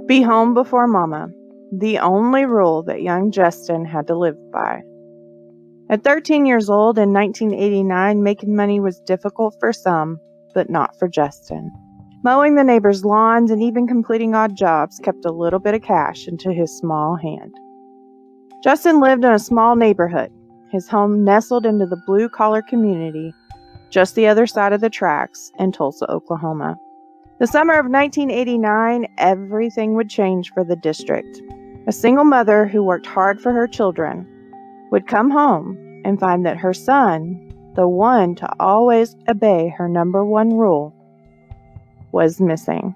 Be home before momma, the only rule that young Justin had to live by. At 13 years old in 1989, making money was difficult for some, but not for Justin. Mowing the neighbors' lawns and even completing odd jobs kept a little bit of cash into his small hand. Justin lived in a small neighborhood, his home nestled into the blue-collar community just the other side of the tracks in Tulsa, Oklahoma. The summer of 1989, everything would change for the district. A single mother who worked hard for her children would come home and find that her son, the one to always obey her number one rule, was missing.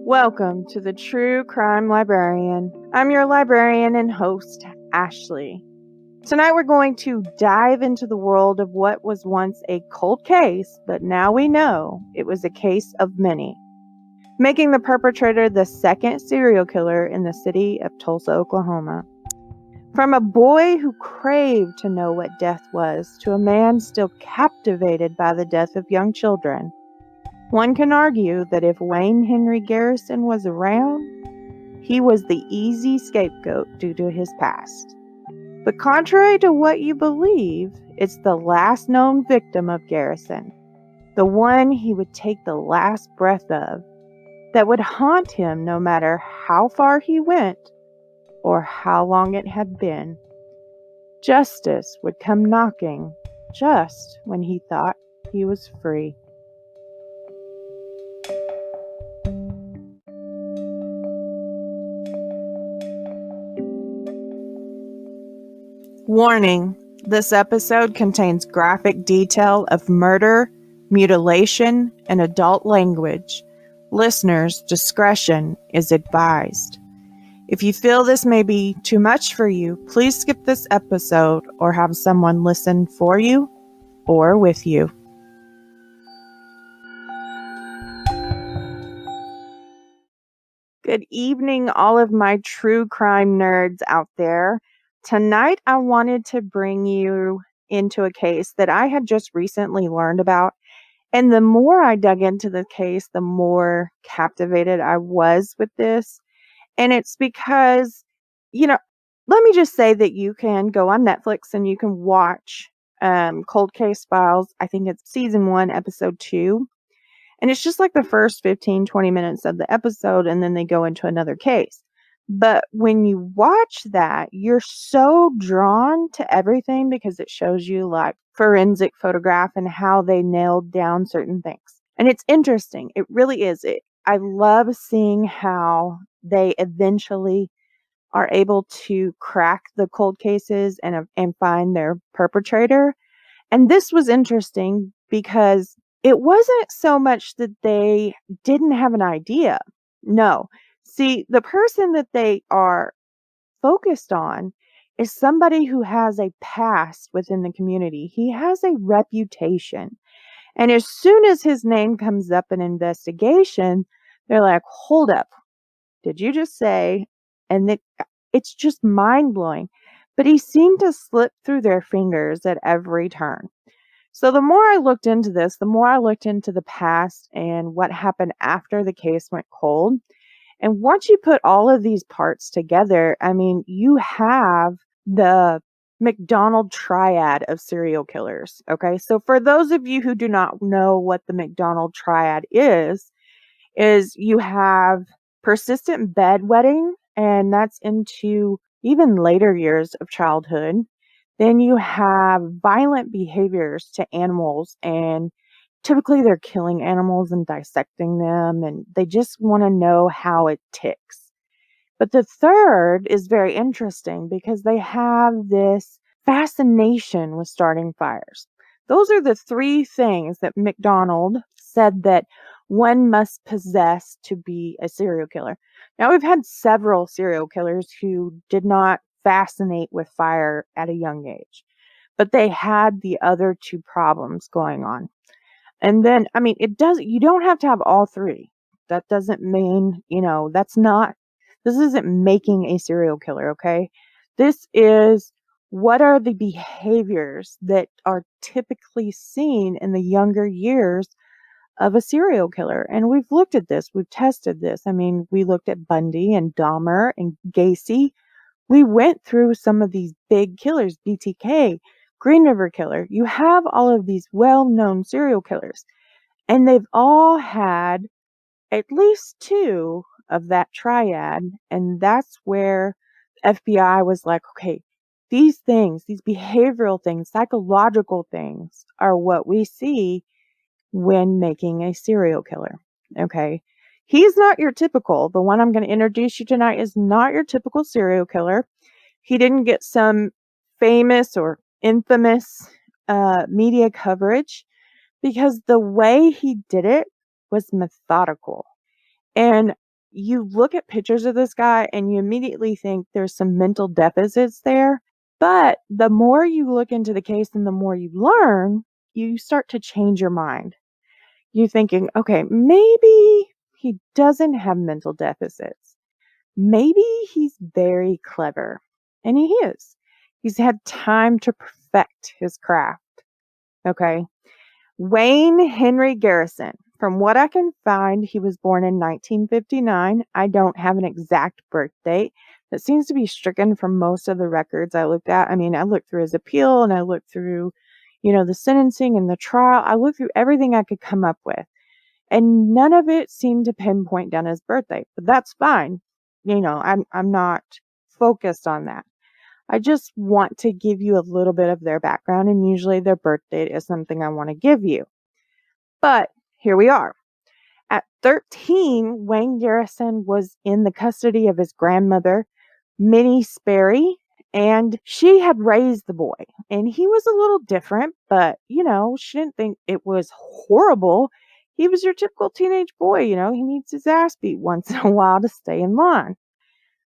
Welcome to the True Crime Librarian. I'm your librarian and host, Ashley. Tonight we're going to dive into the world of what was once a cold case, but now we know it was a case of many, making the perpetrator the second serial killer in the city of Tulsa, Oklahoma. From a boy who craved to know what death was to a man still captivated by the death of young children, one can argue that if Wayne Henry Garrison was around, he was the easy scapegoat due to his past. But contrary to what you believe, it's the last known victim of Garrison, the one he would take the last breath of, that would haunt him no matter how far he went or how long it had been. Justice would come knocking just when he thought he was free. Warning: this episode contains graphic detail of murder, mutilation, and adult language. Listeners' discretion is advised. If you feel this may be too much for you, please skip this episode or have someone listen for you or with you. Good evening, all of my true crime nerds out there. Tonight, I wanted to bring you into a case that I had just recently learned about. And the more I dug into the case, the more captivated I was with this. And it's because, let me just say that you can go on Netflix and you can watch Cold Case Files. I think it's season 1, episode 2. And it's just like the first 15, 20 minutes of the episode, and then they go into another case. But when you watch that, you're so drawn to everything because it shows you like forensic photograph and how they nailed down certain things. And it's interesting. It really is. I love seeing how they eventually are able to crack the cold cases and find their perpetrator. And this was interesting because it wasn't so much that they didn't have an idea. No. See, the person that they are focused on is somebody who has a past within the community. He has a reputation. And as soon as his name comes up in investigation, they're like, hold up. Did you just say? And it's just mind-blowing. But he seemed to slip through their fingers at every turn. So the more I looked into this, the more I looked into the past and what happened after the case went cold. And once you put all of these parts together, I mean, you have the McDonald's Triad of serial killers. Okay, so for those of you who do not know what the McDonald's Triad is you have persistent bedwetting, and that's into even later years of childhood. Then you have violent behaviors to animals, and typically they're killing animals and dissecting them, and they just want to know how it ticks. But the third is very interesting because they have this fascination with starting fires. Those are the 3 things that McDonald said that one must possess to be a serial killer. Now, we've had several serial killers who did not fascinate with fire at a young age, but they had the other 2 problems going on. And then, I mean, you don't have to have all 3. That doesn't mean, this isn't making a serial killer, okay? This is What are the behaviors that are typically seen in the younger years of a serial killer? And we've looked at this, we've tested this. I mean, we looked at Bundy and Dahmer and Gacy. We went through some of these big killers, BTK, Green River Killer. You have all of these well-known serial killers, and they've all had at least two of that triad. And that's where FBI was like, okay, these things, these behavioral things, psychological things are what we see when making a serial killer. Okay. He's not your typical, the one I'm going to introduce you tonight is not your typical serial killer. He didn't get some famous or infamous media coverage because the way he did it was methodical. And you look at pictures of this guy and you immediately think there's some mental deficits there. But the more you look into the case and the more you learn, you start to change your mind. You're thinking, okay, maybe he doesn't have mental deficits. Maybe he's very clever. And he is. He's had time to perfect his craft. Okay. Wayne Henry Garrison. From what I can find, he was born in 1959. I don't have an exact birth date. That seems to be stricken from most of the records I looked at. I mean, I looked through his appeal and I looked through, the sentencing and the trial. I looked through everything I could come up with. And none of it seemed to pinpoint down his birthday. But that's fine. I'm not focused on that. I just want to give you a little bit of their background, and usually their birth date is something I want to give you. But here we are. At 13, Wayne Garrison was in the custody of his grandmother, Minnie Sperry, and she had raised the boy. And he was a little different, but, she didn't think it was horrible. He was your typical teenage boy, he needs his ass beat once in a while to stay in line.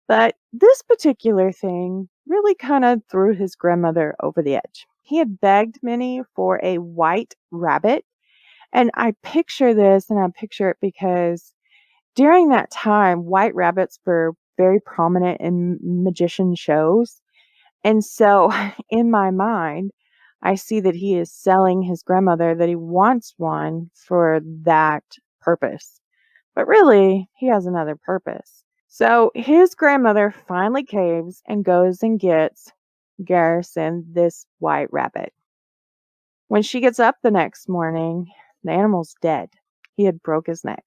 But this particular thing really kind of threw his grandmother over the edge. He had begged Minnie for a white rabbit. And I picture this, and I picture it because during that time, white rabbits were very prominent in magician shows. And so in my mind, I see that he is selling his grandmother that he wants one for that purpose. But really, he has another purpose. So his grandmother finally caves and goes and gets Garrison this white rabbit. When she gets up the next morning, the animal's dead. He had broke his neck.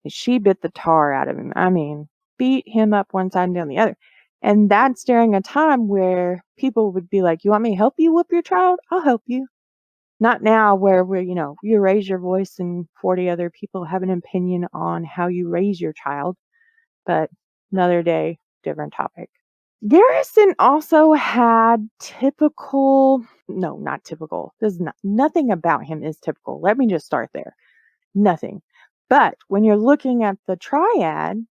And she bit the tar out of him. I mean, beat him up one side and down the other. And that's during a time where people would be like, you want me to help you whoop your child? I'll help you. Not now where you raise your voice and 40 other people have an opinion on how you raise your child. But another day, different topic. Garrison also had not typical. Nothing about him is typical. Let me just start there. Nothing. But when you're looking at the triad,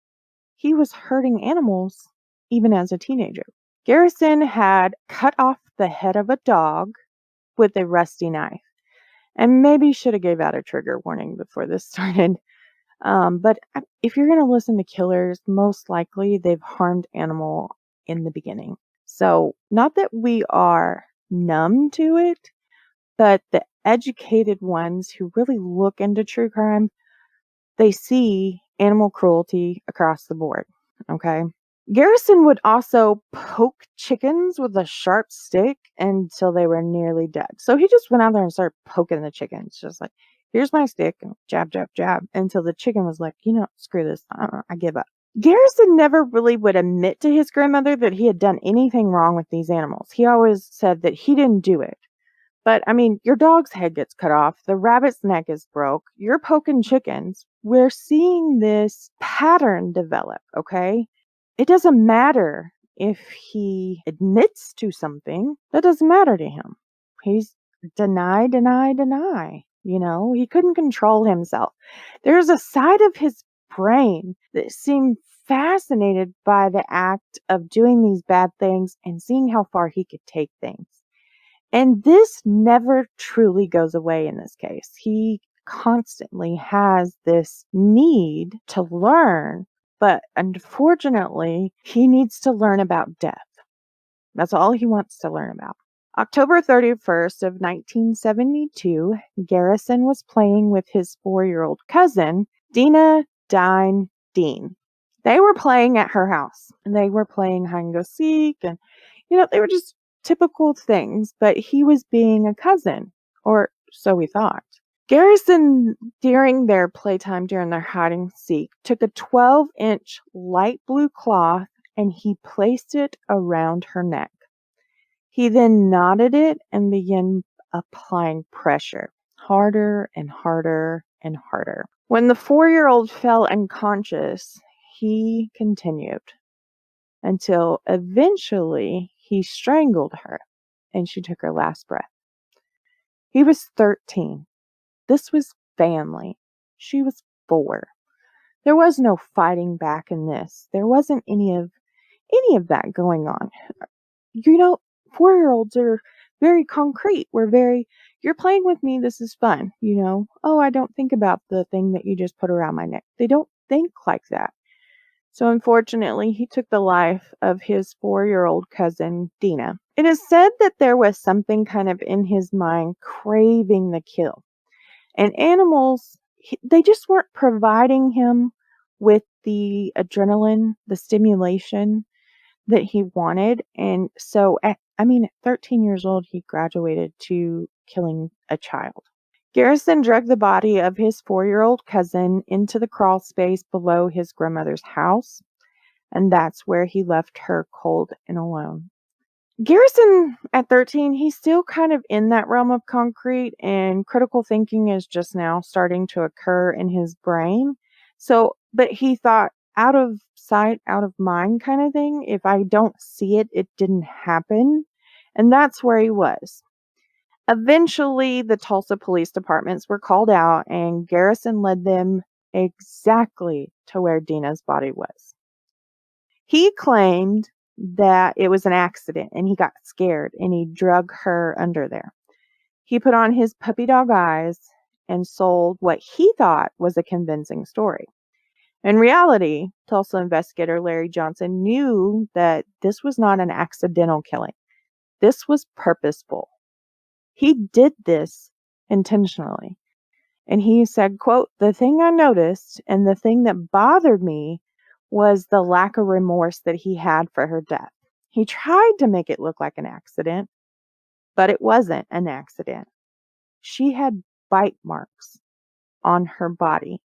he was hurting animals even as a teenager. Garrison had cut off the head of a dog with a rusty knife. And maybe should have gave out a trigger warning before this started. But if you're going to listen to killers, most likely they've harmed animal in the beginning. So not that we are numb to it, but the educated ones who really look into true crime, they see animal cruelty across the board. Okay. Garrison would also poke chickens with a sharp stick until they were nearly dead. So he just went out there and started poking the chickens, just like, here's my stick, and jab, jab, jab, until the chicken was like, screw this, I give up. Garrison never really would admit to his grandmother that he had done anything wrong with these animals. He always said that he didn't do it. But, I mean, your dog's head gets cut off, the rabbit's neck is broke, you're poking chickens. We're seeing this pattern develop, okay? It doesn't matter if he admits to something. That doesn't matter to him. He's deny, deny, deny. He couldn't control himself. There's a side of his brain that seemed fascinated by the act of doing these bad things and seeing how far he could take things. And this never truly goes away in this case. He constantly has this need to learn, but unfortunately, he needs to learn about death. That's all he wants to learn about. October 31st of 1972, Garrison was playing with his 4-year-old cousin, Dina Dine Dean. They were playing at her house, and they were playing hide and go seek, and they were just typical things, but he was being a cousin, or so we thought. Garrison, during their playtime, during their hide and seek, took a 12-inch light blue cloth and he placed it around her neck. He then knotted it and began applying pressure, harder and harder and harder. When the 4-year-old fell unconscious, he continued until eventually he strangled her and she took her last breath. He was 13. This was family. She was 4. There was no fighting back in this. There wasn't any of that going on. 4-year-olds are very concrete. You're playing with me, this is fun, Oh, I don't think about the thing that you just put around my neck. They don't think like that. So unfortunately, he took the life of his 4-year-old cousin, Dina. It is said that there was something kind of in his mind craving the kill. And animals, they just weren't providing him with the adrenaline, the stimulation that he wanted. And so at 13 years old, he graduated to killing a child. Garrison dragged the body of his 4-year-old cousin into the crawl space below his grandmother's house, and that's where he left her cold and alone. Garrison, at 13, he's still kind of in that realm of concrete, and critical thinking is just now starting to occur in his brain. But he thought, out of sight, out of mind kind of thing. If I don't see it, it didn't happen. And that's where he was. Eventually, the Tulsa police departments were called out, and Garrison led them exactly to where Dina's body was. He claimed that it was an accident, and he got scared, and he drug her under there. He put on his puppy dog eyes and sold what he thought was a convincing story. In reality, Tulsa investigator Larry Johnson knew that this was not an accidental killing. This was purposeful. He did this intentionally. And he said, quote, "The thing I noticed and the thing that bothered me was the lack of remorse that he had for her death. He tried to make it look like an accident, but it wasn't an accident. She had bite marks on her body."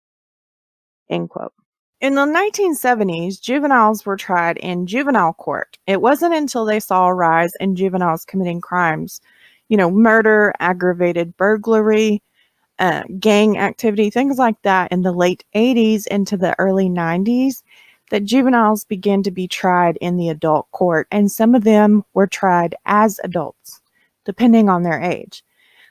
End quote. In the 1970s, juveniles were tried in juvenile court. It wasn't until they saw a rise in juveniles committing crimes, murder, aggravated burglary, gang activity, things like that in the late 80s into the early 90s, that juveniles began to be tried in the adult court, and some of them were tried as adults, depending on their age.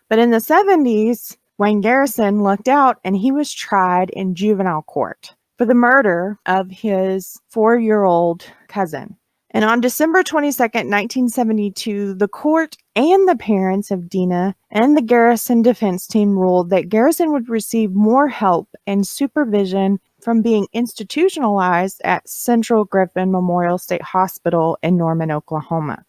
But in the 70s, Wayne Garrison lucked out and he was tried in juvenile court for the murder of his 4-year-old cousin. And on December 22nd, 1972, the court and the parents of Dina and the Garrison defense team ruled that Garrison would receive more help and supervision from being institutionalized at Central Griffin Memorial State Hospital in Norman, Oklahoma.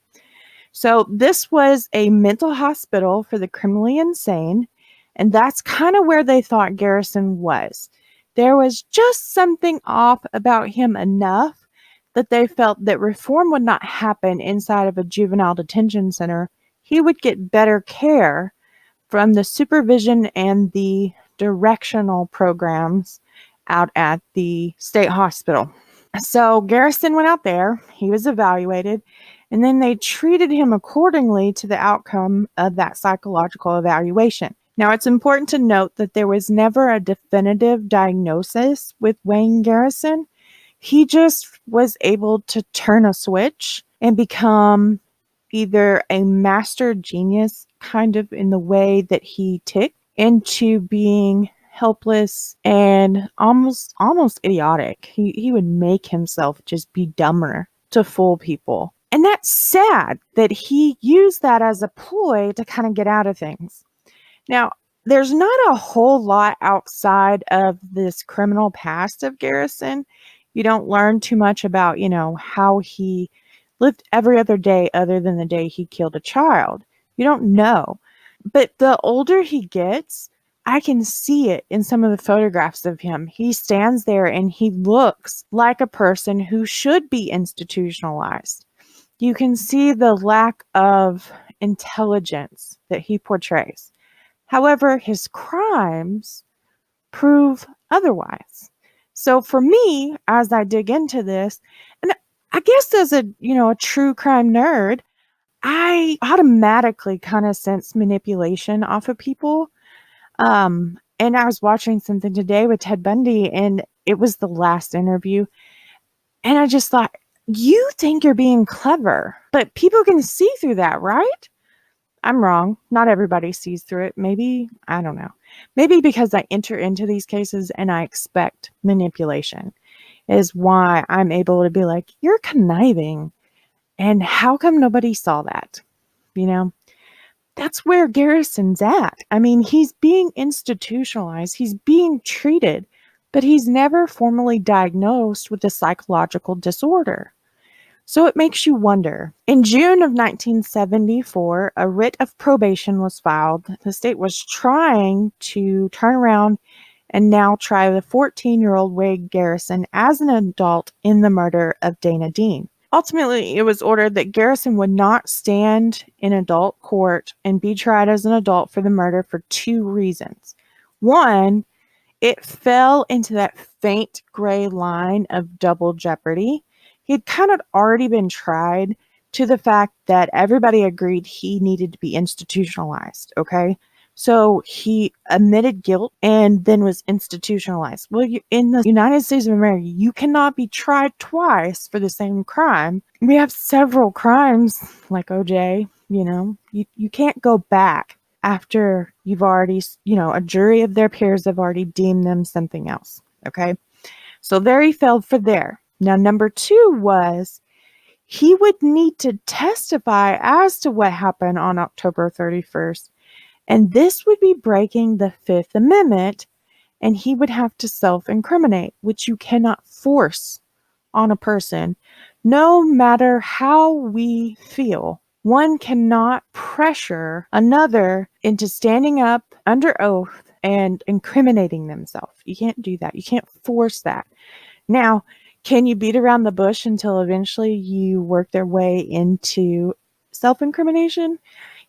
So this was a mental hospital for the criminally insane, and that's kind of where they thought Garrison was. There was just something off about him enough that they felt that reform would not happen inside of a juvenile detention center. He would get better care from the supervision and the directional programs out at the state hospital. So Garrison went out there, he was evaluated, and then they treated him accordingly to the outcome of that psychological evaluation. Now, it's important to note that there was never a definitive diagnosis with Wayne Garrison. He just was able to turn a switch and become either a master genius, kind of in the way that he ticked, into being helpless and almost idiotic. He would make himself just be dumber to fool people. And that's sad that he used that as a ploy to kind of get out of things. Now, there's not a whole lot outside of this criminal past of Garrison. You don't learn too much about, how he lived every other day other than the day he killed a child. You don't know. But the older he gets, I can see it in some of the photographs of him. He stands there and he looks like a person who should be institutionalized. You can see the lack of intelligence that he portrays. However, his crimes prove otherwise. So for me, as I dig into this, and I guess as a true crime nerd, I automatically kind of sense manipulation off of people. And I was watching something today with Ted Bundy, and it was the last interview. And I just thought, you think you're being clever, but people can see through that, right? I'm wrong. Not everybody sees through it. Maybe, I don't know. Maybe because I enter into these cases and I expect manipulation is why I'm able to be like, you're conniving. And how come nobody saw that? You know, that's where Garrison's at. I mean, he's being institutionalized. He's being treated, but he's never formally diagnosed with a psychological disorder. So it makes you wonder. In June of 1974, a writ of probation was filed. The state was trying to turn around and now try the 14-year-old Wayne Garrison as an adult in the murder of Dana Dean. Ultimately, it was ordered that Garrison would not stand in adult court and be tried as an adult for the murder for two reasons. One, it fell into that faint gray line of double jeopardy. He had kind of already been tried to the fact that everybody agreed he needed to be institutionalized, okay? So he admitted guilt and then was institutionalized. Well, in the United States of America, you cannot be tried twice for the same crime. We have several crimes like OJ, you can't go back after you've already, a jury of their peers have already deemed them something else, okay? So there he fell for there. Now, number two was he would need to testify as to what happened on October 31st. And this would be breaking the Fifth Amendment, and he would have to self-incriminate, which you cannot force on a person, no matter how we feel. One cannot pressure another into standing up under oath and incriminating themselves. You can't do that. You can't force that. Now, can you beat around the bush until eventually you work their way into self-incrimination?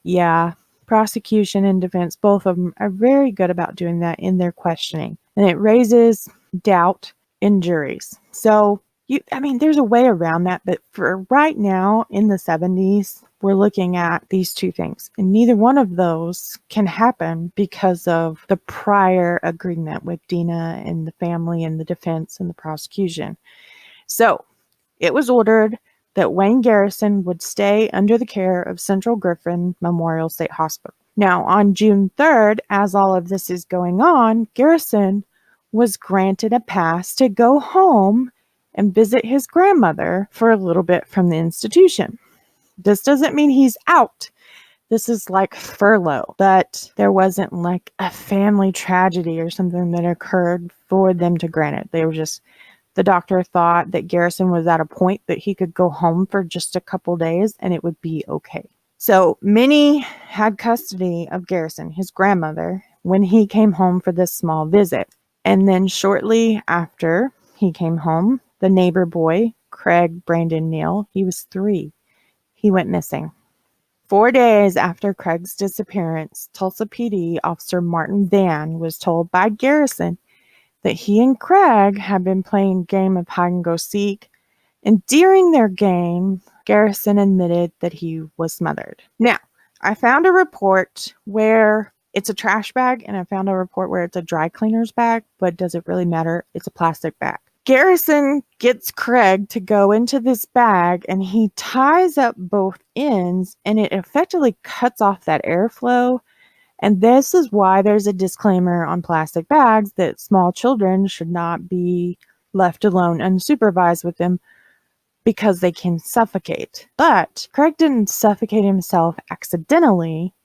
Yeah. Prosecution and defense, both of them are very good about doing that in their questioning. And it raises doubt in juries. So, there's a way around that. But for right now, in the 70s, we're looking at these two things. And neither one of those can happen because of the prior agreement with Dina and the family and the defense and the prosecution. So, it was ordered that Wayne Garrison would stay under the care of Central Griffin Memorial State Hospital. Now, on June 3rd, as all of this is going on, Garrison was granted a pass to go home and visit his grandmother for a little bit from the institution. This doesn't mean he's out. This is like furlough, but there wasn't like a family tragedy or something that occurred for them to grant it. They were just... The doctor thought that Garrison was at a point that he could go home for just a couple days and it would be okay. So Minnie had custody of Garrison, his grandmother, when he came home for this small visit. And then shortly after he came home, the neighbor boy, Craig Brandon Neal, he was 3. He went missing. 4 days after Craig's disappearance, Tulsa PD officer Martin Van was told by Garrison that he and Craig had been playing a game of hide and go seek, and during their game, Garrison admitted that he was smothered. Now, I found a report where it's a trash bag, and I found a report where it's a dry cleaner's bag, but does it really matter? It's a plastic bag. Garrison gets Craig to go into this bag, and he ties up both ends, and it effectively cuts off that airflow. And this is why there's a disclaimer on plastic bags that small children should not be left alone unsupervised with them because they can suffocate. But Craig didn't suffocate himself accidentally.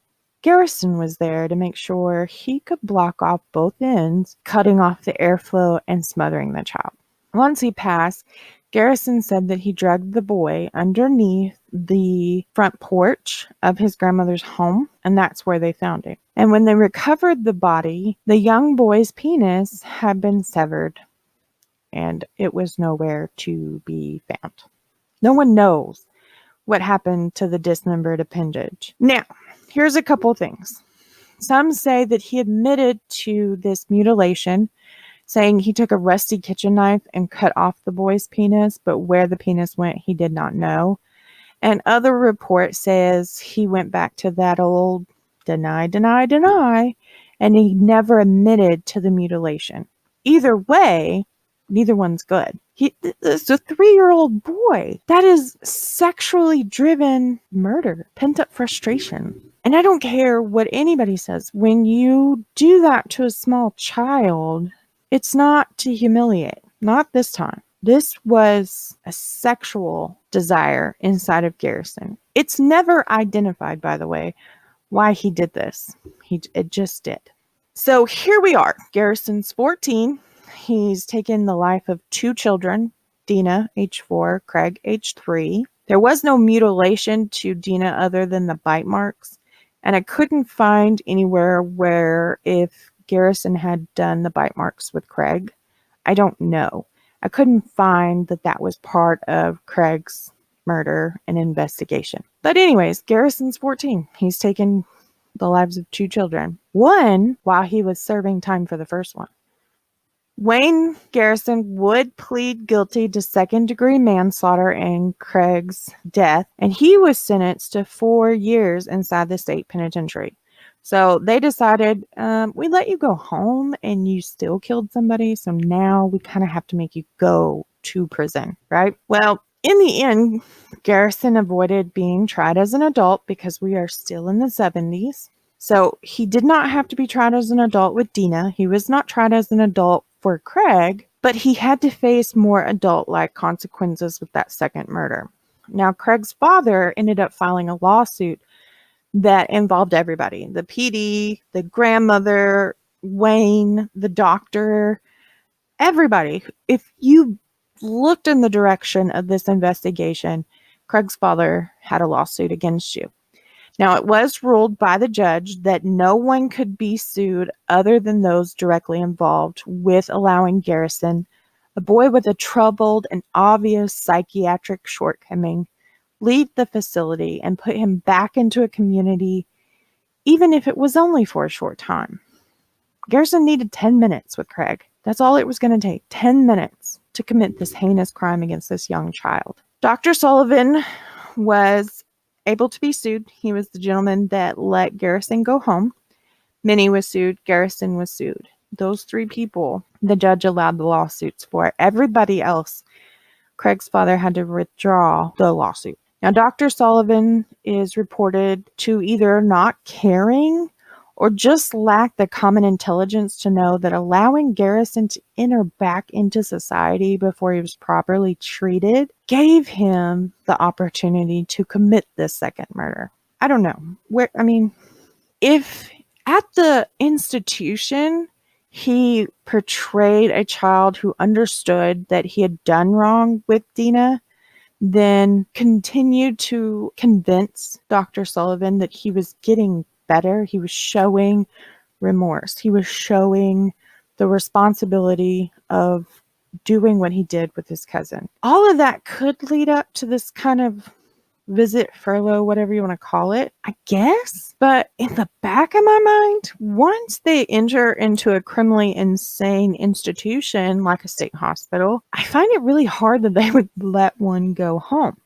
Garrison was there to make sure he could block off both ends, cutting off the airflow and smothering the child. Once he passed, Garrison said that he dragged the boy underneath the front porch of his grandmother's home, and that's where they found him. And when they recovered the body, the young boy's penis had been severed, and it was nowhere to be found. No one knows what happened to the dismembered appendage. Now, here's a couple things. Some say that he admitted to this mutilation, saying he took a rusty kitchen knife and cut off the boy's penis, but where the penis went, he did not know. And other report says he went back to that old deny, and he never admitted to the mutilation. Either way, neither one's good. It's a 3-year-old boy. That is sexually driven murder, pent-up frustration. And I don't care what anybody says. When you do that to a small child, it's not to humiliate. Not this time. This was a sexual desire inside of Garrison. It's never identified, by the way, why he did this. It just did. So here we are. Garrison's 14. He's taken the life of 2 children, Dina, age 4, Craig, age 3. There was no mutilation to Dina other than the bite marks, and I couldn't find anywhere where if Garrison had done the bite marks with Craig. I don't know. I couldn't find that was part of Craig's murder and investigation. But anyways, Garrison's 14. He's taken the lives of 2 children. One while he was serving time for the first one. Wayne Garrison would plead guilty to second-degree manslaughter in Craig's death, and he was sentenced to 4 years inside the state penitentiary. So they decided, we let you go home and you still killed somebody, so now we kind of have to make you go to prison, right? Well, in the end, Garrison avoided being tried as an adult because we are still in the 70s. So he did not have to be tried as an adult with Dina. He was not tried as an adult for Craig, but he had to face more adult-like consequences with that second murder. Now, Craig's father ended up filing a lawsuit that involved everybody. The PD, the grandmother, Wayne, the doctor, everybody. If you looked in the direction of this investigation, Craig's father had a lawsuit against you. Now, it was ruled by the judge that no one could be sued other than those directly involved with allowing Garrison, a boy with a troubled and obvious psychiatric shortcoming, leave the facility and put him back into a community, even if it was only for a short time. Garrison needed 10 minutes with Craig. That's all it was going to take, 10 minutes to commit this heinous crime against this young child. Dr. Sullivan was able to be sued. He was the gentleman that let Garrison go home. Minnie was sued. Garrison was sued. Those 3 people, the judge allowed the lawsuits for. Everybody else, Craig's father had to withdraw the lawsuit. Now, Dr. Sullivan is reported to either not caring or just lack the common intelligence to know that allowing Garrison to enter back into society before he was properly treated gave him the opportunity to commit this second murder. I don't know. If at the institution he portrayed a child who understood that he had done wrong with Dina, then continued to convince Dr. Sullivan that he was getting better. He was showing remorse. He was showing the responsibility of doing what he did with his cousin. All of that could lead up to this kind of visit, furlough, whatever you want to call it, I guess. But in the back of my mind, once they enter into a criminally insane institution like a state hospital, I find it really hard that they would let one go home.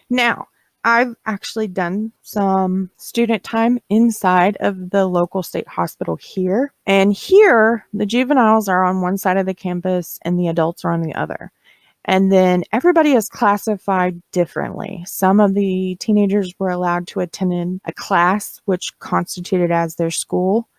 Now, I've actually done some student time inside of the local state hospital here. And here, the juveniles are on one side of the campus and the adults are on the other. And then everybody is classified differently. Some of the teenagers were allowed to attend a class which constituted as their school,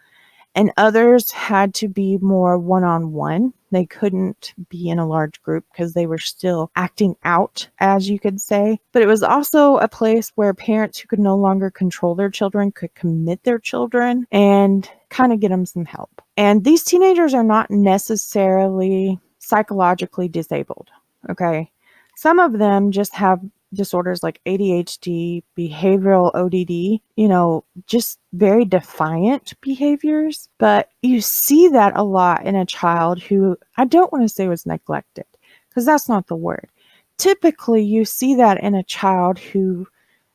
and others had to be more one-on-one. They couldn't be in a large group because they were still acting out, as you could say. But it was also a place where parents who could no longer control their children could commit their children and kind of get them some help. And these teenagers are not necessarily psychologically disabled. Okay. Some of them just have disorders like ADHD, behavioral ODD, just very defiant behaviors. But you see that a lot in a child who, I don't want to say was neglected, because that's not the word. Typically, you see that in a child who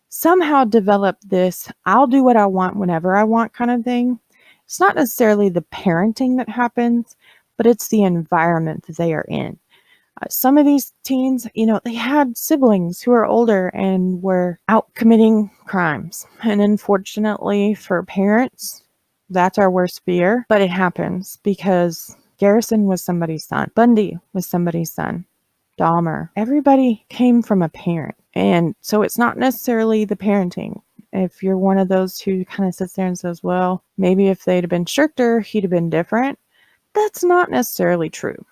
somehow developed this I'll do what I want whenever I want kind of thing. It's not necessarily the parenting that happens, but it's the environment that they are in. Some of these teens, they had siblings who are older and were out committing crimes. And unfortunately for parents, that's our worst fear. But it happens because Garrison was somebody's son. Bundy was somebody's son. Dahmer. Everybody came from a parent. And so it's not necessarily the parenting. If you're one of those who kind of sits there and says, well, maybe if they'd have been stricter, he'd have been different. That's not necessarily true.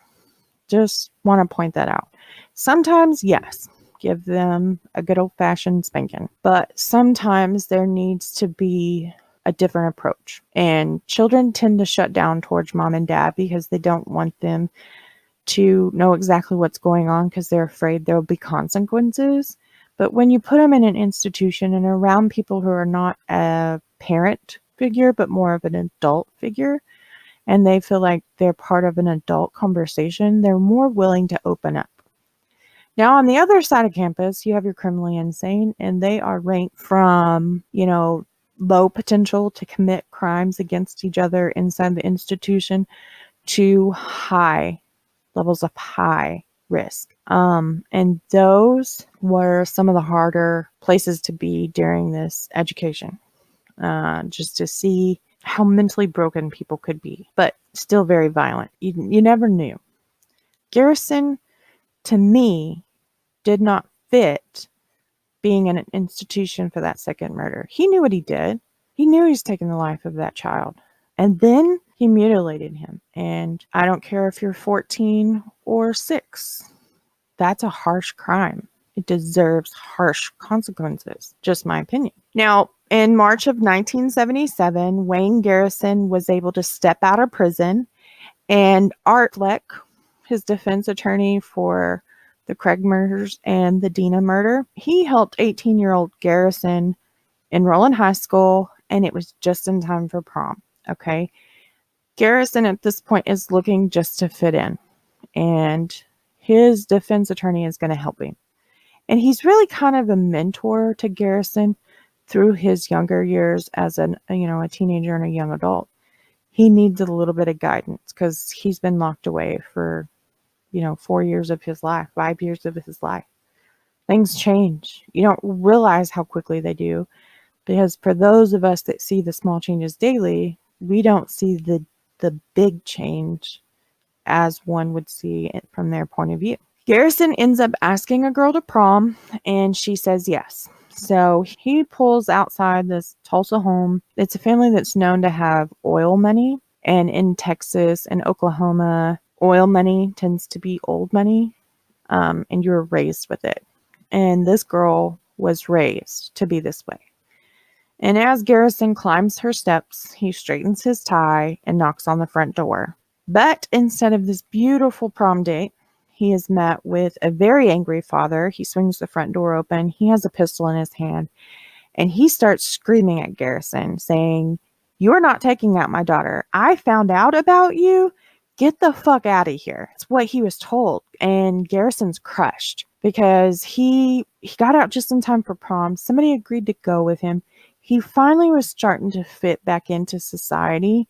Just want to point that out. Sometimes, yes, give them a good old-fashioned spanking. But sometimes there needs to be a different approach. And children tend to shut down towards mom and dad because they don't want them to know exactly what's going on because they're afraid there will be consequences. But when you put them in an institution and around people who are not a parent figure, but more of an adult figure, and they feel like they're part of an adult conversation, they're more willing to open up. Now, on the other side of campus, you have your criminally insane, and they are ranked from, low potential to commit crimes against each other inside the institution to high levels of high risk. And those were some of the harder places to be during this education, just to see how mentally broken people could be, but still very violent. You never knew. Garrison, to me, did not fit being in an institution for that second murder. He knew what he did. He knew he was taking the life of that child. And then he mutilated him. And I don't care if you're 14 or 6. That's a harsh crime. It deserves harsh consequences. Just my opinion. Now, in March of 1977, Wayne Garrison was able to step out of prison, and Art Fleck, his defense attorney for the Craig murders and the Dina murder, he helped 18-year-old Garrison enroll in high school, and it was just in time for prom. Okay. Garrison at this point is looking just to fit in, and his defense attorney is going to help him. And he's really kind of a mentor to Garrison through his younger years as a teenager and a young adult. He needs a little bit of guidance because he's been locked away for, 4 years of his life, 5 years of his life. Things change. You don't realize how quickly they do, because for those of us that see the small changes daily, we don't see the big change as one would see it from their point of view. Garrison ends up asking a girl to prom, and she says yes. So he pulls outside this Tulsa home. It's a family that's known to have oil money, and in Texas and Oklahoma, oil money tends to be old money, and you're raised with it. And this girl was raised to be this way. And as Garrison climbs her steps, he straightens his tie and knocks on the front door. But instead of this beautiful prom date, he is met with a very angry father. He swings the front door open. He has a pistol in his hand, and he starts screaming at Garrison, saying, "You're not taking out my daughter. I found out about you. Get the fuck out of here." That's what he was told. And Garrison's crushed because he got out just in time for prom. Somebody agreed to go with him. He finally was starting to fit back into society.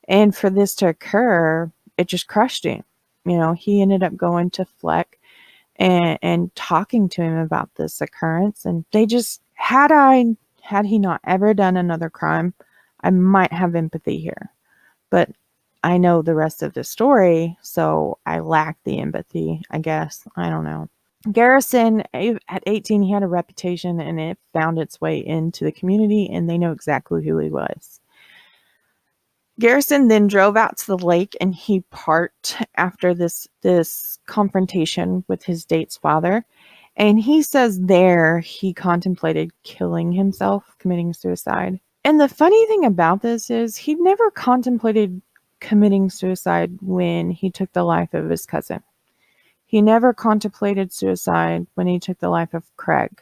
And for this to occur, it just crushed him. He ended up going to Fleck and talking to him about this occurrence. And they just, had he not ever done another crime, I might have empathy here. But I know the rest of the story, so I lack the empathy, I guess. I don't know. Garrison, at 18, he had a reputation, and it found its way into the community, and they know exactly who he was. Garrison then drove out to the lake, and he parked after this confrontation with his date's father. And he says there he contemplated killing himself, committing suicide. And the funny thing about this is he never contemplated committing suicide when he took the life of his cousin. He never contemplated suicide when he took the life of Craig.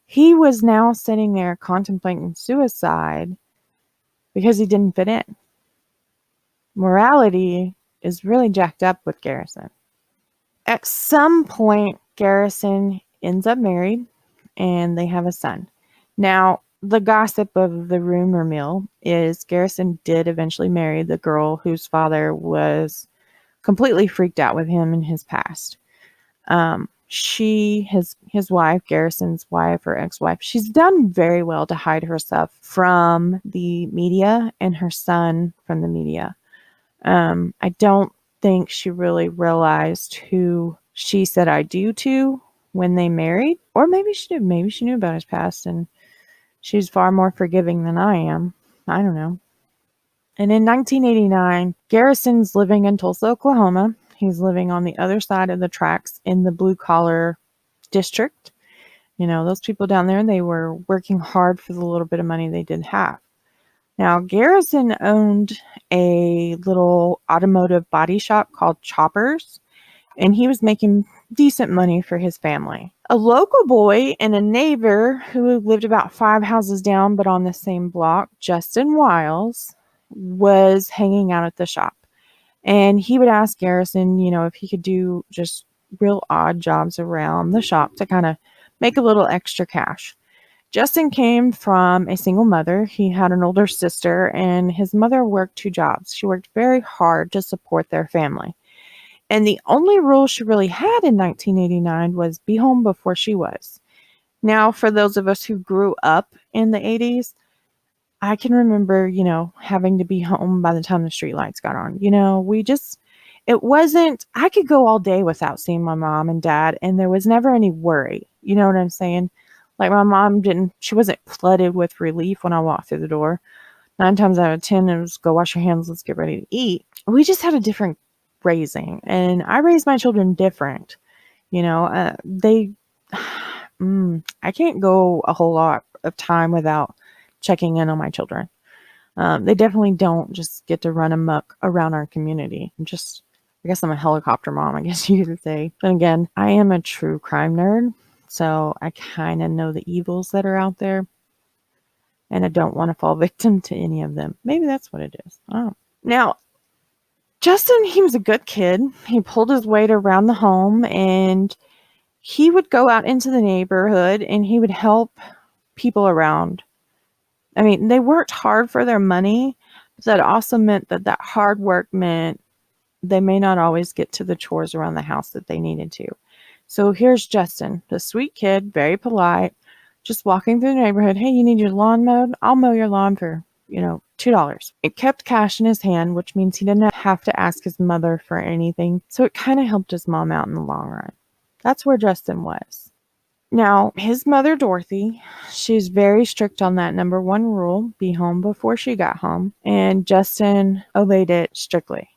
He was now sitting there contemplating suicide because he didn't fit in. Morality is really jacked up with Garrison. At some point, Garrison ends up married and they have a son. Now, the gossip of the rumor mill is Garrison did eventually marry the girl whose father was completely freaked out with him in his past. His wife, Garrison's wife or ex-wife, she's done very well to hide herself from the media and her son from the media. I don't think she really realized who she said I do to when they married, or maybe she did. Maybe she knew about his past and she's far more forgiving than I am. I don't know. And in 1989, Garrison's living in Tulsa, Oklahoma. He's living on the other side of the tracks in the blue collar district. You know, those people down there, they were working hard for the little bit of money they did have. Now, Garrison owned a little automotive body shop called Choppers, and he was making decent money for his family. A local boy and a neighbor who lived about 5 houses down but on the same block, Justin Wiles, was hanging out at the shop. And he would ask Garrison, you know, if he could do just real odd jobs around the shop to kind of make a little extra cash. Justin came from a single mother. He had an older sister, and his mother worked 2 jobs. She worked very hard to support their family. And the only rule she really had in 1989 was be home before she was. Now, for those of us who grew up in the 80s, I can remember, you know, having to be home by the time the streetlights got on. You know, it wasn't, I could go all day without seeing my mom and dad, and there was never any worry. You know what I'm saying? Like my mom she wasn't flooded with relief when I walked through the door. 9 times out of 10, it was go wash your hands, let's get ready to eat. We just had a different raising, and I raised my children different. You know, I can't go a whole lot of time without checking in on my children. They definitely don't just get to run amok around our community. I guess I'm a helicopter mom, I guess you could say. Then again, I am a true crime nerd, so I kind of know the evils that are out there, and I don't want to fall victim to any of them. Maybe that's what it is. Oh. Now, Justin, he was a good kid. He pulled his weight around the home, and he would go out into the neighborhood and he would help people around. I mean, they worked hard for their money, but that also meant that hard work meant they may not always get to the chores around the house that they needed to. So here's Justin, the sweet kid, very polite, just walking through the neighborhood. Hey, you need your lawn mowed? I'll mow your lawn for, $2. It kept cash in his hand, which means he didn't have to ask his mother for anything. So it kind of helped his mom out in the long run. That's where Justin was. Now, his mother, Dorothy, she's very strict on that number 1 rule, be home before she got home. And Justin obeyed it strictly.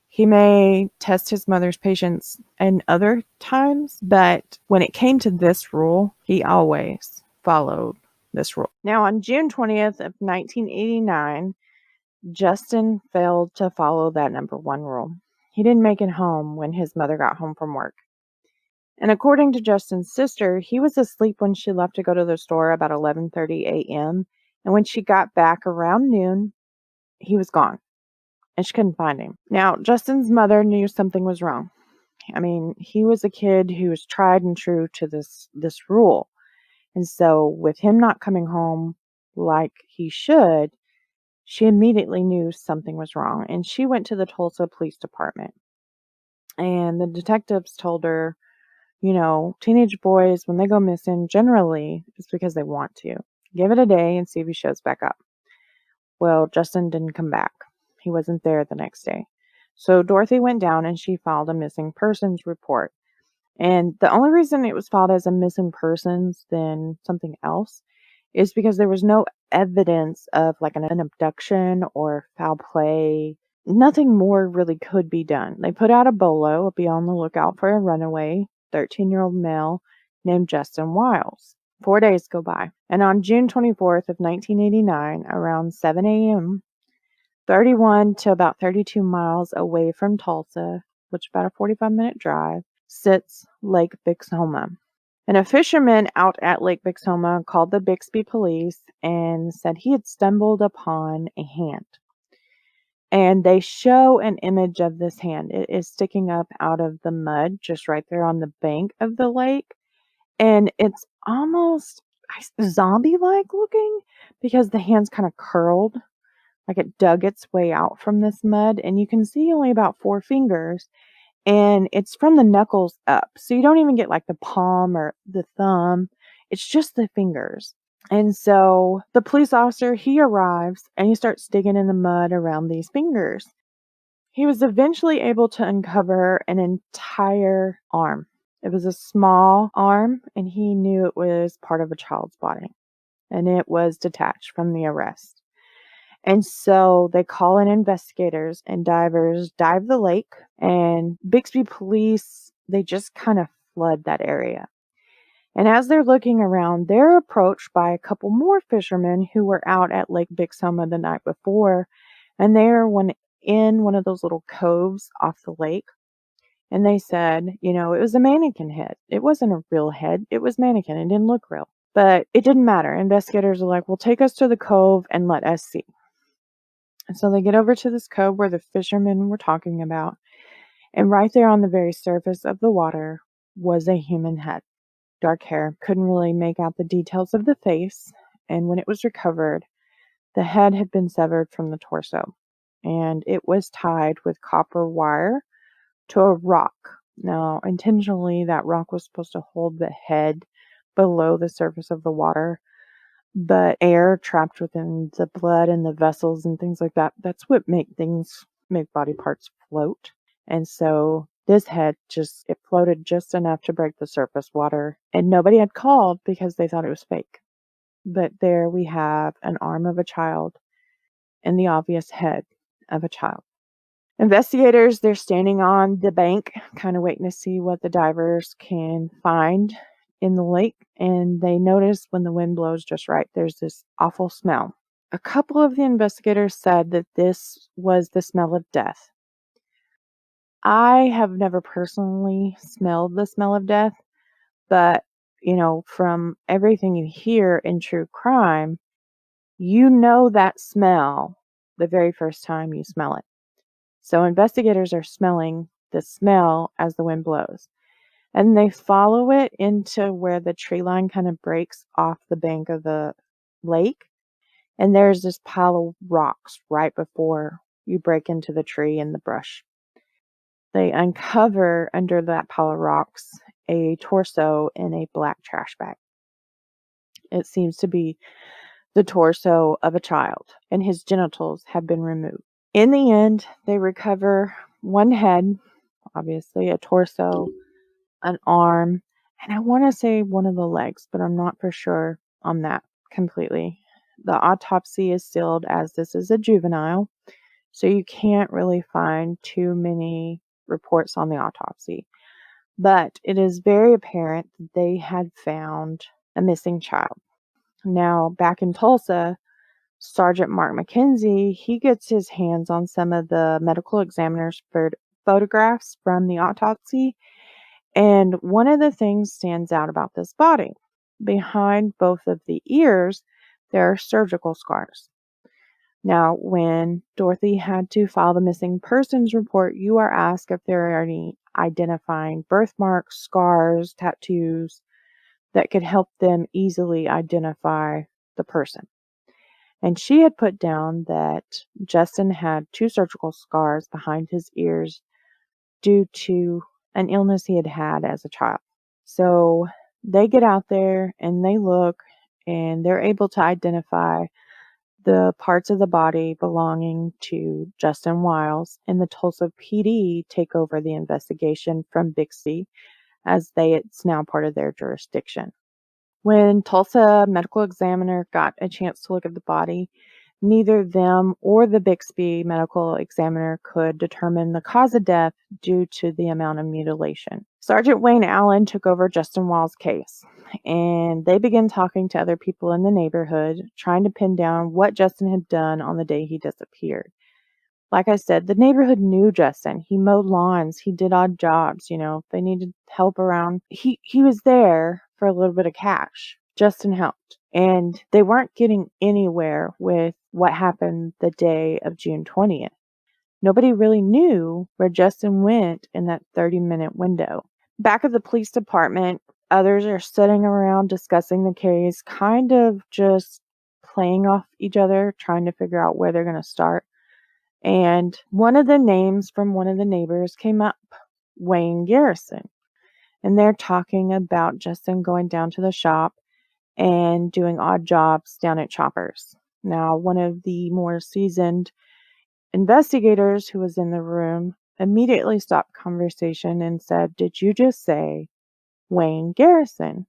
He may test his mother's patience in other times, but when it came to this rule, he always followed this rule. Now, on June 20th of 1989, Justin failed to follow that number 1 rule. He didn't make it home when his mother got home from work. And according to Justin's sister, he was asleep when she left to go to the store about 11:30 a.m. And when she got back around noon, he was gone. And she couldn't find him. Now, Justin's mother knew something was wrong. I mean, he was a kid who was tried and true to this rule. And so with him not coming home like he should, she immediately knew something was wrong. And she went to the Tulsa Police Department. And the detectives told her, teenage boys, when they go missing, generally it's because they want to. Give it a day and see if he shows back up. Well, Justin didn't come back. He wasn't there the next day. So Dorothy went down and she filed a missing persons report. And the only reason it was filed as a missing persons than something else is because there was no evidence of like an abduction or foul play. Nothing more really could be done. They put out a bolo, be on the lookout for a runaway 13-year-old male named Justin Wiles. 4 days go by. And on June 24th of 1989, around 7 a.m., 31 to about 32 miles away from Tulsa, which is about a 45-minute drive, sits Lake Bixhoma. And a fisherman out at Lake Bixhoma called the Bixby police and said he had stumbled upon a hand. And they show an image of this hand. It is sticking up out of the mud just right there on the bank of the lake. And it's almost zombie-like looking because the hand's kind of curled, like it dug its way out from this mud. And you can see only about 4 fingers. And it's from the knuckles up. So you don't even get like the palm or the thumb. It's just the fingers. And so the police officer, he arrives and he starts digging in the mud around these fingers. He was eventually able to uncover an entire arm. It was a small arm, and he knew it was part of a child's body, and it was detached from the arrest. And so they call in investigators, and divers dive the lake, and Bixby police, they just kind of flood that area. And as they're looking around, they're approached by a couple more fishermen who were out at Lake Bixhoma the night before, and they're in one of those little coves off the lake. And they said, it was a mannequin head. It wasn't a real head. It was mannequin. It didn't look real. But it didn't matter. Investigators are like, well, take us to the cove and let us see. And so they get over to this cove where the fishermen were talking about. And right there on the very surface of the water was a human head. Dark hair. Couldn't really make out the details of the face. And when it was recovered, the head had been severed from the torso. And it was tied with copper wire to a rock. Now, intentionally, that rock was supposed to hold the head below the surface of the water, but air trapped within the blood and the vessels and things like that, that's what make body parts float. And so this head it floated just enough to break the surface water, and nobody had called because they thought it was fake. But there we have an arm of a child and the obvious head of a child. Investigators, they're standing on the bank, kind of waiting to see what the divers can find in the lake. And they notice when the wind blows just right, there's this awful smell. A couple of the investigators said that this was the smell of death. I have never personally smelled the smell of death, but, from everything you hear in true crime, that smell the very first time you smell it. So investigators are smelling the smell as the wind blows. And they follow it into where the tree line kind of breaks off the bank of the lake. And there's this pile of rocks right before you break into the tree and the brush. They uncover under that pile of rocks a torso in a black trash bag. It seems to be the torso of a child, and his genitals have been removed. In the end, they recover one head, obviously, a torso, an arm, and I want to say one of the legs, but I'm not for sure on that completely. The autopsy is sealed as this is a juvenile, so you can't really find too many reports on the autopsy. But it is very apparent that they had found a missing child. Now, back in Tulsa, Sergeant Mark McKenzie, he gets his hands on some of the medical examiner's photographs from the autopsy, and one of the things stands out about this body. Behind both of the ears, there are surgical scars. Now, when Dorothy had to file the missing persons report, you are asked if there are any identifying birthmarks, scars, tattoos that could help them easily identify the person. And she had put down that Justin had 2 surgical scars behind his ears due to an illness he had had as a child. So they get out there and they look, and they're able to identify the parts of the body belonging to Justin Wiles, and the Tulsa PD take over the investigation from Bixby as it's now part of their jurisdiction. When Tulsa medical examiner got a chance to look at the body, neither them or the Bixby medical examiner could determine the cause of death due to the amount of mutilation. Sergeant Wayne Allen took over Justin Wiles' case, and they began talking to other people in the neighborhood, trying to pin down what Justin had done on the day he disappeared. Like I said, the neighborhood knew Justin. He mowed lawns. He did odd jobs. If they needed help around, he was there for a little bit of cash. Justin helped. And they weren't getting anywhere with what happened the day of June 20th. Nobody really knew where Justin went in that 30-minute window. Back at the police department, others are sitting around discussing the case, kind of just playing off each other, trying to figure out where they're going to start. And one of the names from one of the neighbors came up, Wayne Garrison. And they're talking about Justin going down to the shop and doing odd jobs down at Choppers. Now, one of the more seasoned investigators who was in the room immediately stopped conversation and said, "Did you just say Wayne Garrison?"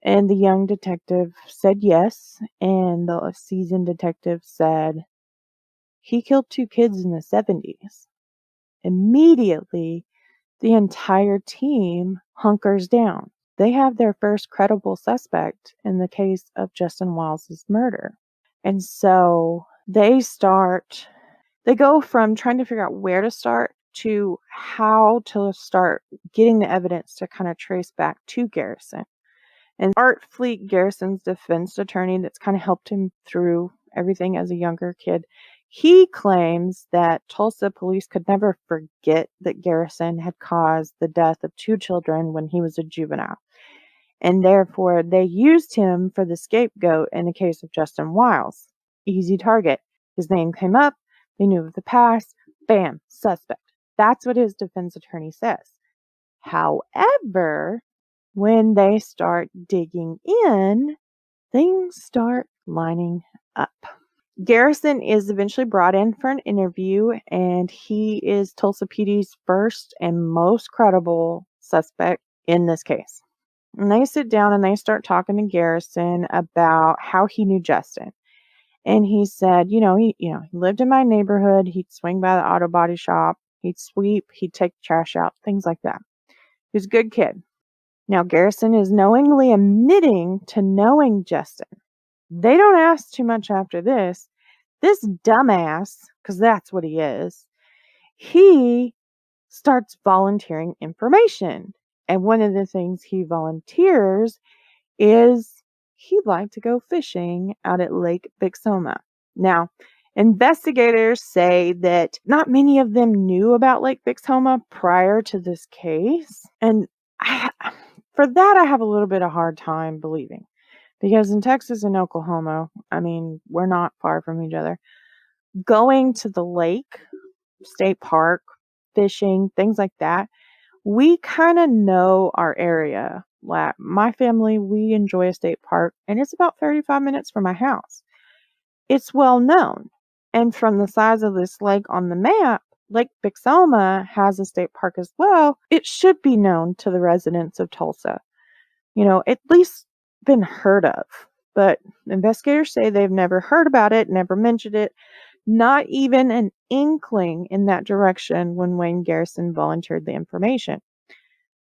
And the young detective said yes, and the seasoned detective said, "He killed 2 kids in the 70s. Immediately, the entire team hunkers down. They have their first credible suspect in the case of Justin Wiles' murder. And so they go from trying to figure out where to start to how to start getting the evidence to kind of trace back to Garrison. And Art Fleet, Garrison's defense attorney that's kind of helped him through everything as a younger kid, he claims that Tulsa police could never forget that Garrison had caused the death of 2 children when he was a juvenile. And therefore, they used him for the scapegoat in the case of Justin Wiles. Easy target. His name came up. They knew of the past. Bam, suspect. That's what his defense attorney says. However, when they start digging in, things start lining up. Garrison is eventually brought in for an interview, and he is Tulsa PD's first and most credible suspect in this case. And they sit down and they start talking to Garrison about how he knew Justin. And he said, he lived in my neighborhood. He'd swing by the auto body shop. He'd sweep. He'd take the trash out, things like that. He was a good kid. Now, Garrison is knowingly admitting to knowing Justin. They don't ask too much after this. This dumbass, because that's what he is, he starts volunteering information. And one of the things he volunteers is he'd like to go fishing out at Lake Bixoma. Now, investigators say that not many of them knew about Lake Bixoma prior to this case. And for that, I have a little bit of hard time believing. Because in Texas and Oklahoma, we're not far from each other. Going to the lake, state park, fishing, things like that, we kind of know our area. My family, we enjoy a state park, and it's about 35 minutes from my house. It's well known. And from the size of this lake on the map, Lake Bixoma has a state park as well. It should be known to the residents of Tulsa. At least been heard of. But investigators say they've never heard about it, never mentioned it, not even an inkling in that direction when Wayne Garrison volunteered the information.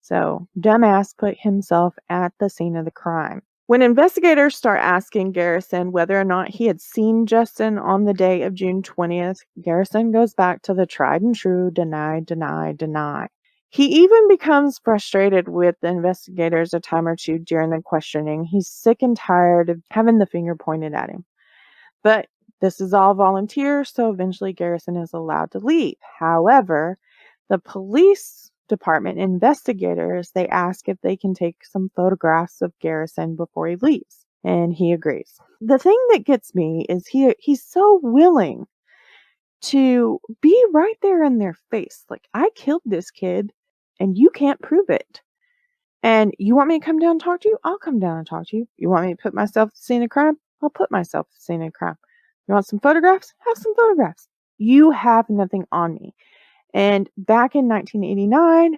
So, dumbass put himself at the scene of the crime. When investigators start asking Garrison whether or not he had seen Justin on the day of June 20th, Garrison goes back to the tried and true deny, deny, deny. He even becomes frustrated with the investigators a time or two during the questioning. He's sick and tired of having the finger pointed at him. But this is all volunteer, so eventually Garrison is allowed to leave. However, the police department investigators, they ask if they can take some photographs of Garrison before he leaves, and he agrees. The thing that gets me is he's so willing to be right there in their face. Like, I killed this kid, and you can't prove it. And you want me to come down and talk to you? I'll come down and talk to you. You want me to put myself at the scene of crime? I'll put myself at the scene of crime. You want some photographs? Have some photographs. You have nothing on me. And back in 1989,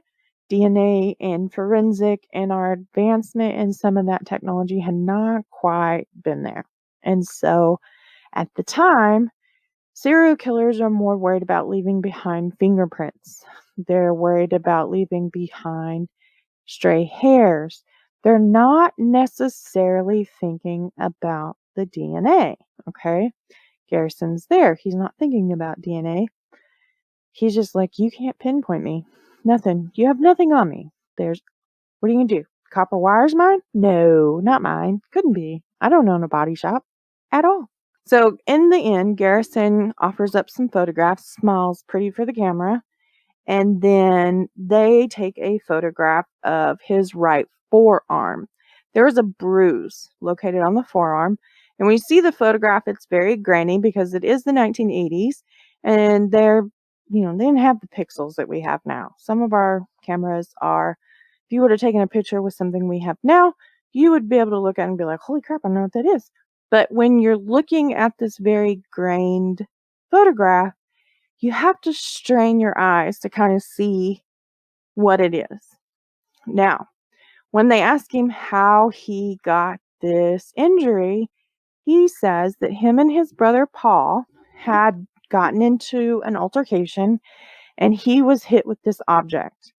DNA and forensic and our advancement in some of that technology had not quite been there. And so at the time, serial killers are more worried about leaving behind fingerprints. They're worried about leaving behind stray hairs. They're not necessarily thinking about the DNA, okay? Garrison's there. He's not thinking about DNA. He's just like, you can't pinpoint me. Nothing. You have nothing on me. What are you going to do? Copper wire's mine? No, not mine. Couldn't be. I don't own a body shop at all. So in the end, Garrison offers up some photographs, smiles pretty for the camera, and then they take a photograph of his right forearm. There is a bruise located on the forearm, and when you see the photograph, it's very grainy because it is the 1980s, and they didn't have the pixels that we have now. Some of our cameras are, if you would have taken a picture with something we have now, you would be able to look at it and be like, holy crap, I know what that is. But when you're looking at this very grained photograph, you have to strain your eyes to kind of see what it is. Now, when they ask him how he got this injury, he says that him and his brother Paul had gotten into an altercation and he was hit with this object.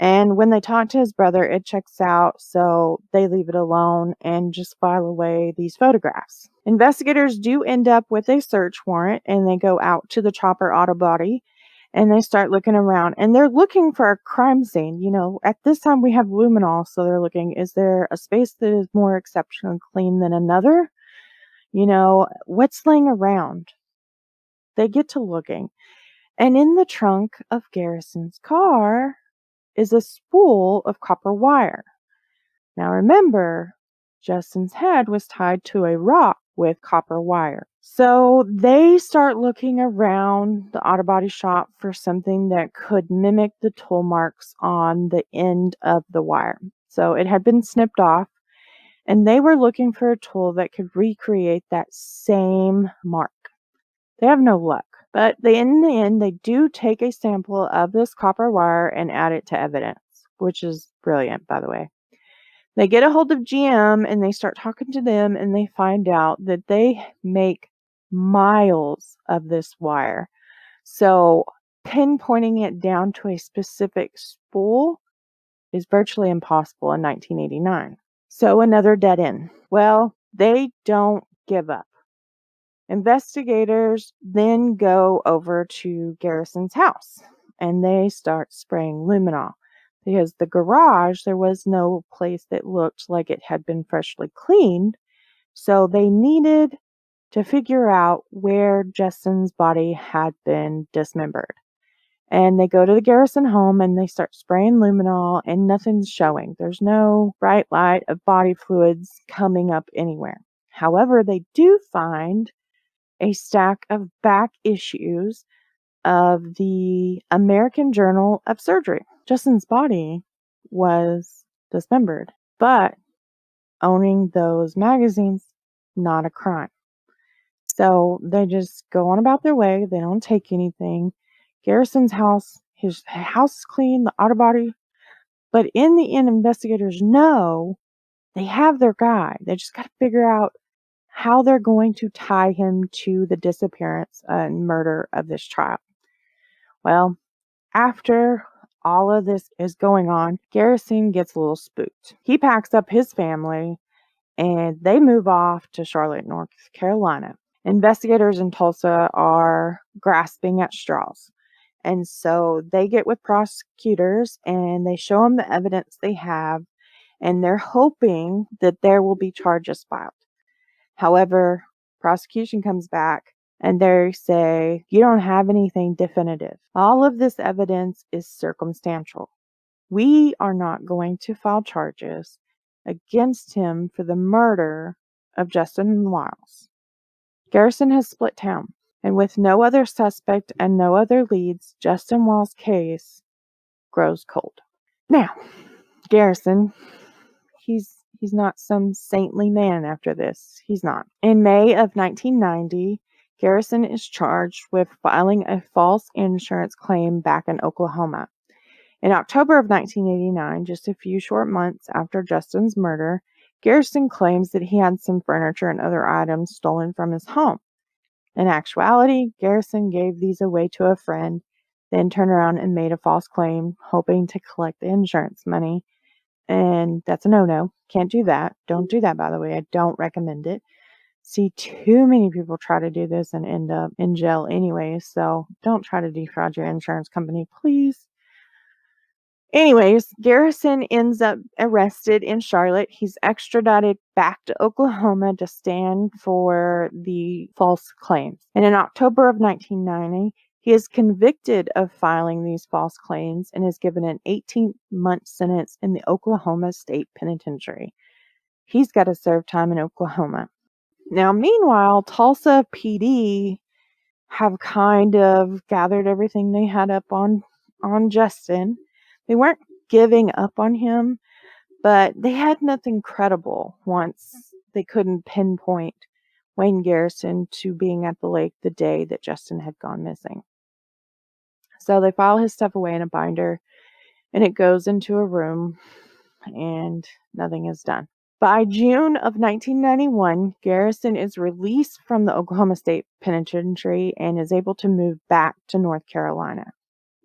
And when they talk to his brother, it checks out, so they leave it alone and just file away these photographs. Investigators do end up with a search warrant, and they go out to the chopper auto body, and they start looking around. And they're looking for a crime scene. At this time we have luminol, so they're looking, is there a space that is more exceptionally clean than another? What's laying around? They get to looking. And in the trunk of Garrison's car is a spool of copper wire. Now remember, Justin's head was tied to a rock with copper wire. So they start looking around the auto body shop for something that could mimic the tool marks on the end of the wire. So it had been snipped off, and they were looking for a tool that could recreate that same mark. They have no luck. But in the end, they do take a sample of this copper wire and add it to evidence, which is brilliant, by the way. They get a hold of GM and they start talking to them, and they find out that they make miles of this wire. So pinpointing it down to a specific spool is virtually impossible in 1989. So another dead end. Well, they don't give up. Investigators then go over to Garrison's house, and they start spraying luminol because the garage, there was no place that looked like it had been freshly cleaned. So they needed to figure out where Justin's body had been dismembered. And they go to the Garrison home and they start spraying luminol, and nothing's showing. There's no bright light of body fluids coming up anywhere. However, they do find a stack of back issues of the American Journal of Surgery. Justin's body was dismembered, but owning those magazines, not a crime. So they just go on about their way. They don't take anything. Garrison's house, his house is clean, the auto body. But in the end, investigators know they have their guy. They just got to figure out how they're going to tie him to the disappearance and murder of this child. Well, after all of this is going on, Garrison gets a little spooked. He packs up his family and they move off to Charlotte, North Carolina. Investigators in Tulsa are grasping at straws. And so they get with prosecutors and they show them the evidence they have, and they're hoping that there will be charges filed. However, prosecution comes back and they say, you don't have anything definitive. All of this evidence is circumstantial. We are not going to file charges against him for the murder of Justin Wiles. Garrison has split town, and with no other suspect and no other leads, Justin Wiles' case grows cold. Now, Garrison, he's not some saintly man after this. He's not. In May of 1990, Garrison is charged with filing a false insurance claim back in Oklahoma. In October of 1989, just a few short months after Justin's murder, Garrison claims that he had some furniture and other items stolen from his home. In actuality, Garrison gave these away to a friend, then turned around and made a false claim, hoping to collect the insurance money. And that's a no-no. Can't do that. Don't do that, by the way. I don't recommend it. see too many people try to do this and end up in jail anyway. So don't try to defraud your insurance company, please. Anyways, Garrison ends up arrested in Charlotte. He's extradited back to Oklahoma to stand for the false claims. And in October of 1990, he is convicted of filing these false claims and is given an 18-month sentence in the Oklahoma State Penitentiary. He's got to serve time in Oklahoma. Now, meanwhile, Tulsa PD have kind of gathered everything they had up on Justin. They weren't giving up on him, but they had nothing credible once they couldn't pinpoint Wayne Garrison to being at the lake the day that Justin had gone missing. So they file his stuff away in a binder, and it goes into a room, and nothing is done. By June of 1991, Garrison is released from the Oklahoma State Penitentiary and is able to move back to North Carolina.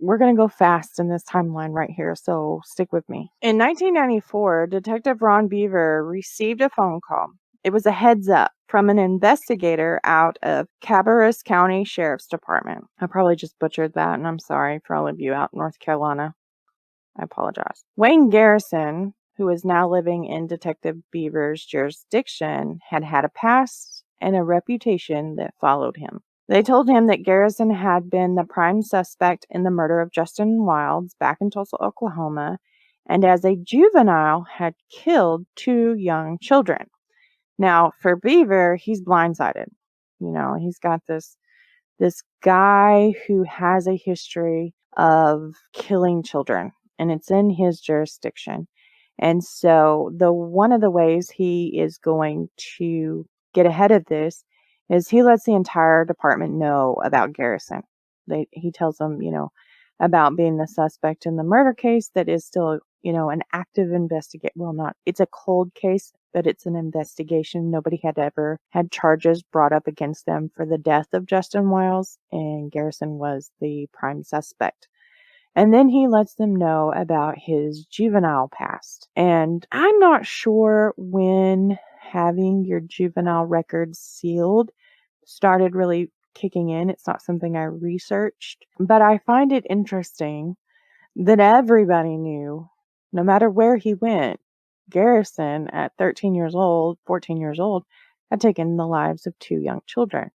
We're going to go fast in this timeline right here, so stick with me. In 1994, Detective Ron Beaver received a phone call. It was a heads up from an investigator out of Cabarrus County Sheriff's Department. I probably just butchered that, and I'm sorry for all of you out in North Carolina. I apologize. Wayne Garrison, who is now living in Detective Beaver's jurisdiction, had a past and a reputation that followed him. They told him that Garrison had been the prime suspect in the murder of Justin Wiles back in Tulsa, Oklahoma, and as a juvenile had killed 2 young children. Now, for Beaver, he's blindsided. He's got this guy who has a history of killing children, and it's in his jurisdiction. And so one of the ways he is going to get ahead of this is he lets the entire department know about Garrison. He tells them, about being the suspect in the murder case that is still, an active investigation. Well, it's a cold case, but it's an investigation. Nobody had ever had charges brought up against them for the death of Justin Wiles, and Garrison was the prime suspect. And then he lets them know about his juvenile past. And I'm not sure when having your juvenile records sealed started really kicking in. It's not something I researched, but I find it interesting that everybody knew, no matter where he went, Garrison at 13 years old, 14 years old, had taken the lives of 2 young children.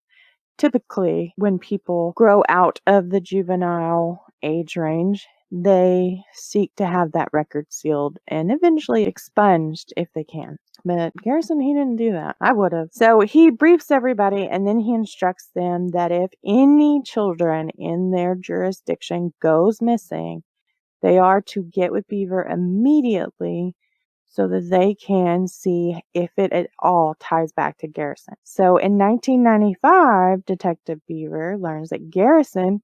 Typically, when people grow out of the juvenile age range, they seek to have that record sealed and eventually expunged if they can. But Garrison, he didn't do that. I would have. So he briefs everybody, and then he instructs them that if any children in their jurisdiction goes missing, they are to get with Beaver immediately so that they can see if it at all ties back to Garrison. So in 1995, Detective Beaver learns that Garrison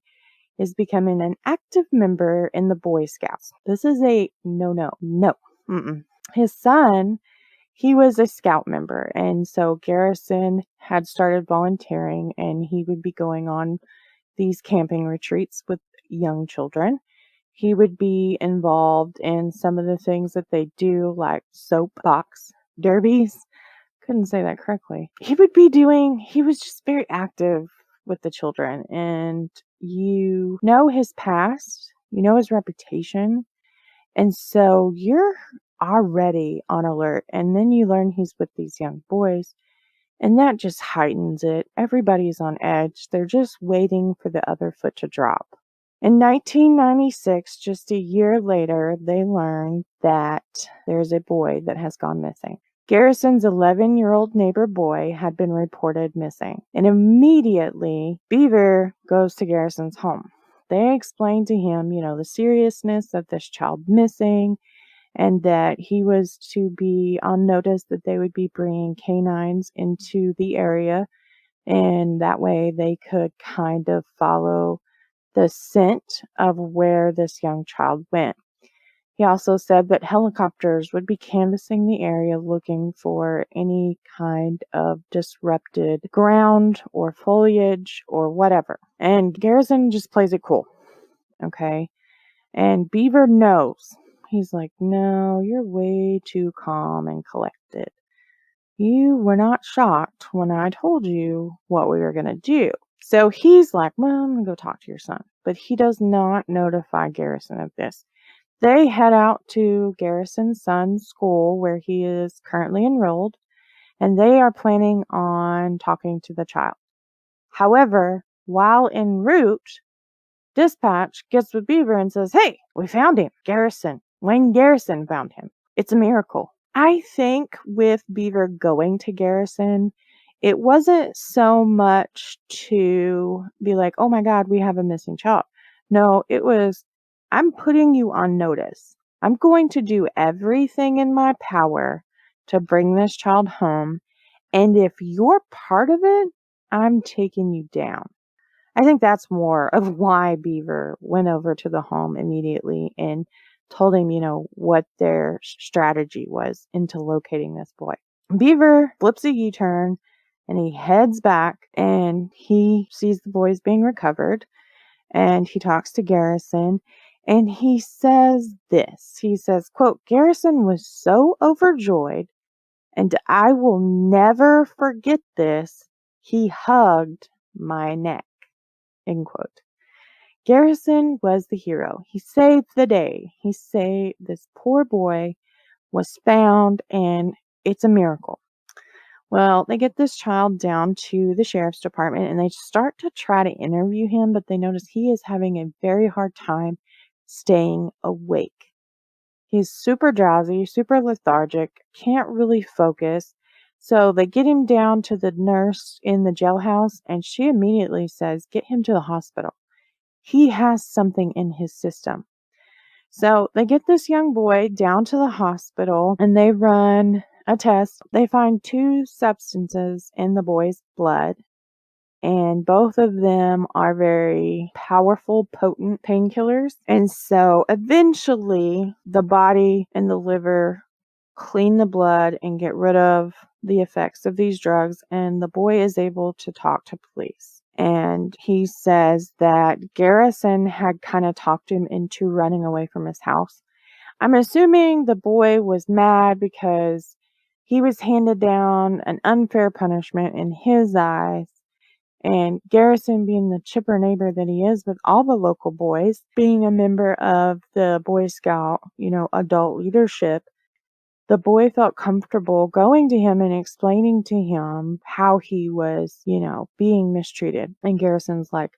is becoming an active member in the Boy Scouts. This is a no. His son, he was a scout member, and so Garrison had started volunteering, and he would be going on these camping retreats with young children. He would be involved in some of the things that they do, like soapbox derbies. Couldn't say that correctly. He was just very active with the children, and you know his past, you know his reputation, and so you're already on alert. And then you learn he's with these young boys, and that just heightens it. Everybody's on edge. They're just waiting for the other foot to drop. In 1996, just a year later, they learned that there's a boy that has gone missing. Garrison's 11-year-old neighbor boy had been reported missing, and immediately Beaver goes to Garrison's home. They explain to him, the seriousness of this child missing, and that he was to be on notice that they would be bringing canines into the area, and that way they could kind of follow the scent of where this young child went. He also said that helicopters would be canvassing the area looking for any kind of disrupted ground or foliage or whatever. And Garrison just plays it cool. Okay. And Beaver knows. He's like, no, you're way too calm and collected. You were not shocked when I told you what we were going to do. So he's like, well, I'm going to go talk to your son. But he does not notify Garrison of this. They head out to Garrison's son's school where he is currently enrolled, and they are planning on talking to the child. However, while en route, dispatch gets with Beaver and says, hey, we found him. Wayne Garrison found him. It's a miracle. I think with Beaver going to Garrison, it wasn't so much to be like, oh my God, we have a missing child. No, it was, I'm putting you on notice. I'm going to do everything in my power to bring this child home. And if you're part of it, I'm taking you down. I think that's more of why Beaver went over to the home immediately and told him, what their strategy was into locating this boy. Beaver flips a U-turn and he heads back and he sees the boys being recovered, and he talks to Garrison and he says this. He says, quote, Garrison was so overjoyed, and I will never forget this. He hugged my neck. End quote. Garrison was the hero. He saved the day. He saved this poor boy, was found, and it's a miracle. Well, they get this child down to the sheriff's department and they start to try to interview him, but they notice he is having a very hard time staying awake. He's super drowsy, super lethargic, can't really focus. So they get him down to the nurse in the jailhouse, and she immediately says, get him to the hospital. He has something in his system. So they get this young boy down to the hospital and they run a test. They find 2 substances in the boy's blood, and both of them are very powerful, potent painkillers. And so eventually the body and the liver clean the blood and get rid of the effects of these drugs, and the boy is able to talk to police. And he says that Garrison had kind of talked him into running away from his house. I'm assuming the boy was mad because he was handed down an unfair punishment in his eyes. And Garrison, being the chipper neighbor that he is with all the local boys, being a member of the Boy Scout, adult leadership, the boy felt comfortable going to him and explaining to him how he was, being mistreated. And Garrison's like,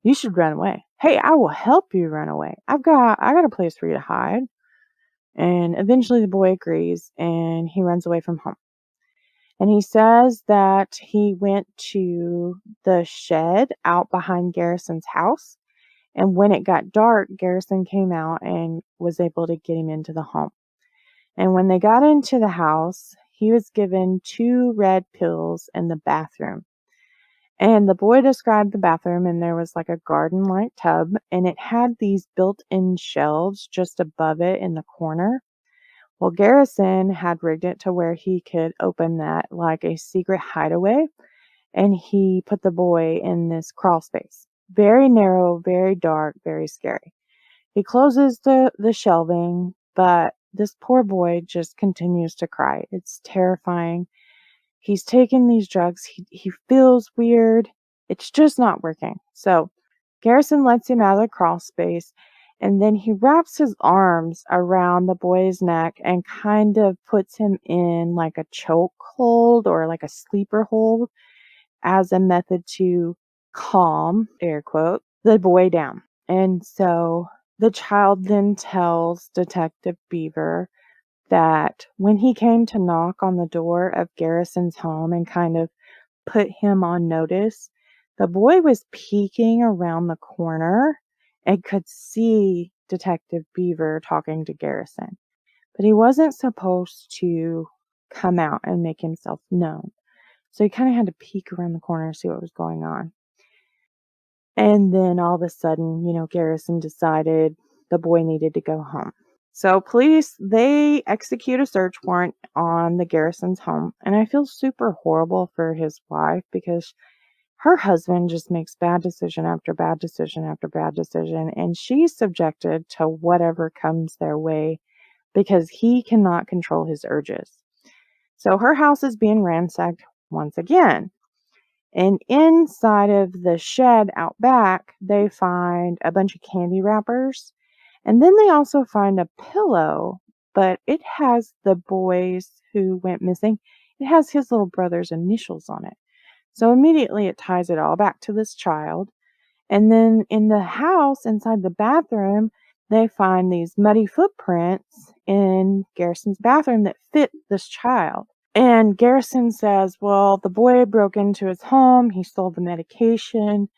you should run away. Hey, I will help you run away. I got a place for you to hide. And eventually the boy agrees and he runs away from home. And he says that he went to the shed out behind Garrison's house. And when it got dark, Garrison came out and was able to get him into the home. And when they got into the house, he was given 2 red pills in the bathroom. And the boy described the bathroom, and there was like a garden-like tub, and it had these built-in shelves just above it in the corner. Well, Garrison had rigged it to where he could open that like a secret hideaway, and he put the boy in this crawl space. Very narrow, very dark, very scary. He closes the shelving, but this poor boy just continues to cry. It's terrifying. He's taking these drugs. He feels weird. It's just not working. So Garrison lets him out of the crawl space, and then he wraps his arms around the boy's neck and kind of puts him in like a choke hold or like a sleeper hold as a method to calm, air quote, the boy down. And so the child then tells Detective Beaver that when he came to knock on the door of Garrison's home and kind of put him on notice, the boy was peeking around the corner and could see Detective Beaver talking to Garrison. But he wasn't supposed to come out and make himself known. So he kind of had to peek around the corner to see what was going on. And then all of a sudden, Garrison decided the boy needed to go home. So police, they execute a search warrant on the Garrison's home. And I feel super horrible for his wife because her husband just makes bad decision after bad decision after bad decision. And she's subjected to whatever comes their way because he cannot control his urges. So her house is being ransacked once again. And inside of the shed out back, they find a bunch of candy wrappers. And then they also find a pillow, but it has the boys who went missing. It has his little brother's initials on it. So immediately it ties it all back to this child. And then in the house, inside the bathroom, they find these muddy footprints in Garrison's bathroom that fit this child. And Garrison says, well, the boy broke into his home. He stole the medication.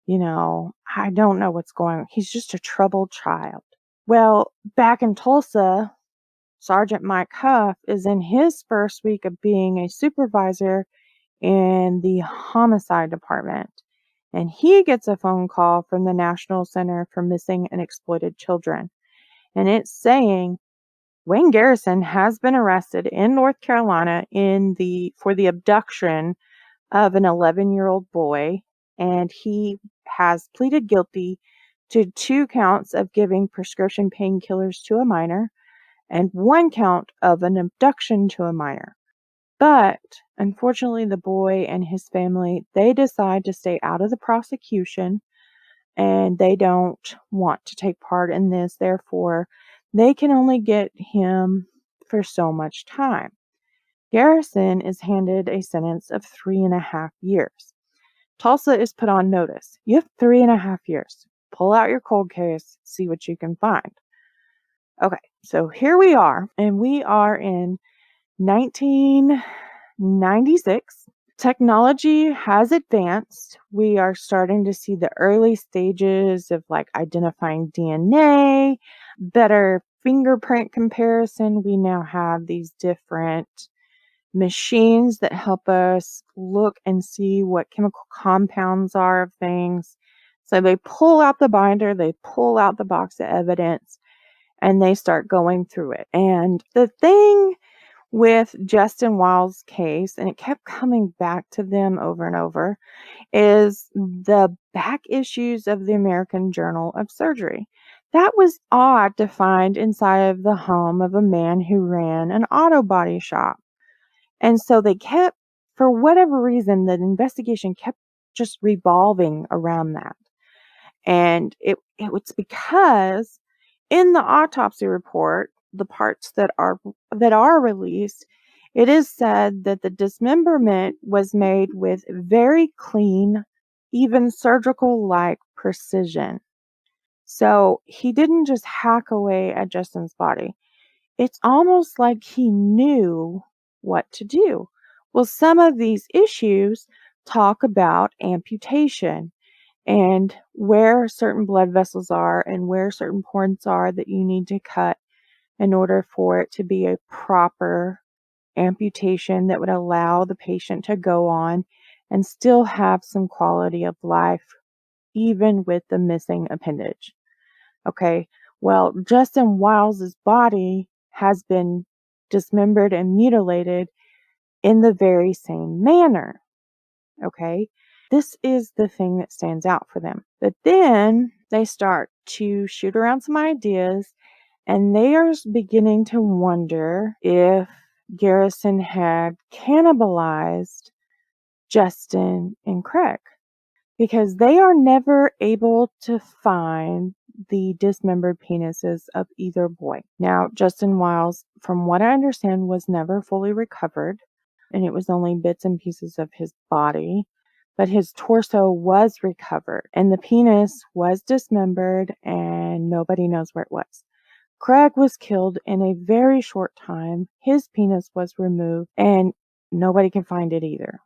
I don't know what's going on. He's just a troubled child. Well, back in Tulsa, Sergeant Mike Huff is in his first week of being a supervisor in the homicide department. And he gets a phone call from the National Center for Missing and Exploited Children. And it's saying Wayne Garrison has been arrested in North Carolina for the abduction of an 11-year-old boy, and he has pleaded guilty to 2 counts of giving prescription painkillers to a minor and 1 count of an abduction to a minor. But unfortunately, the boy and his family, they decide to stay out of the prosecution, and they don't want to take part in this. Therefore, they can only get him for so much time. Garrison is handed a sentence of 3.5 years. Tulsa is put on notice. You have 3.5 years. Pull out your cold case, see what you can find. Okay, so here we are, and we are in 1996. Technology has advanced. We are starting to see the early stages of identifying DNA, better fingerprint comparison. We now have these different machines that help us look and see what chemical compounds are of things. So they pull out the binder, they pull out the box of evidence, and they start going through it. And the thing with Justin Wiles' case, and it kept coming back to them over and over, is the back issues of the American Journal of Surgery. That was odd to find inside of the home of a man who ran an auto body shop. And so they kept, for whatever reason, the investigation kept just revolving around that. And it was because in the autopsy report, the parts that are released, it is said that the dismemberment was made with very clean, even surgical-like precision. So he didn't just hack away at Justin's body. It's almost like he knew what to do. Well, some of these issues talk about amputation and where certain blood vessels are and where certain points are that you need to cut in order for it to be a proper amputation that would allow the patient to go on and still have some quality of life, even with the missing appendage. Okay, well, Justin Wiles' body has been dismembered and mutilated in the very same manner. Okay, this is the thing that stands out for them. But then they start to shoot around some ideas, and they are beginning to wonder if Garrison had cannibalized Justin and Craig, because they are never able to find the dismembered penises of either boy. Now, Justin Wiles, from what I understand, was never fully recovered, and it was only bits and pieces of his body, but his torso was recovered, and the penis was dismembered, and nobody knows where it was. Craig was killed in a very short time. His penis was removed, and nobody can find it either.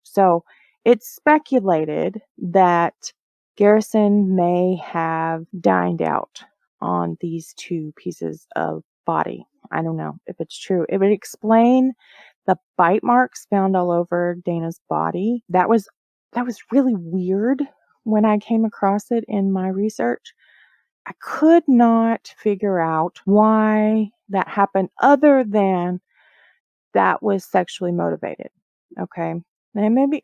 So it's speculated that Garrison may have dined out on these 2 pieces of body. I don't know if it's true. It would explain the bite marks found all over Dana's body. That was really weird when I came across it in my research. I could not figure out why that happened other than that was sexually motivated. Okay. And maybe,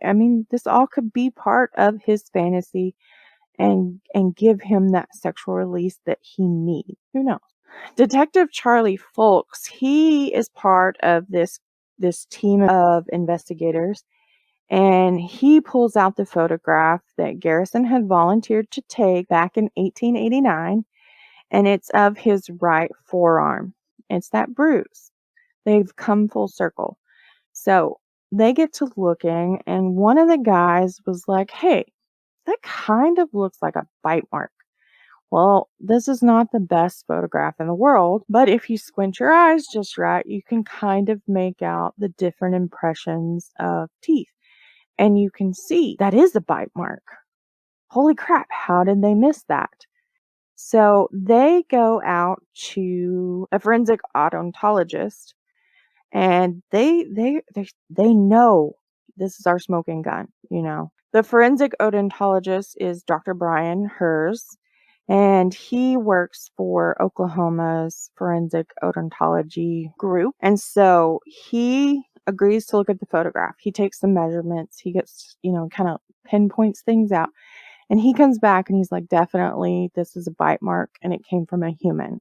this all could be part of his fantasy and give him that sexual release that he needs. Who knows? Detective Charlie Folks, he is part of this this team of investigators, and he pulls out the photograph that Garrison had volunteered to take back in 1889, and it's of his right forearm. It's that bruise. They've come full circle. So they get to looking, and one of the guys was like, hey, that kind of looks like a bite mark. Well, this is not the best photograph in the world, but if you squint your eyes just right, you can kind of make out the different impressions of teeth. And you can see that is a bite mark. Holy crap, how did they miss that? So they go out to a forensic odontologist, and they know this is our smoking gun, you know. The forensic odontologist is Dr. Brian Hers, and he works for Oklahoma's forensic odontology group. And so he agrees to look at the photograph. He takes some measurements. He gets, kind of pinpoints things out. And he comes back and he's like, definitely, this is a bite mark and it came from a human.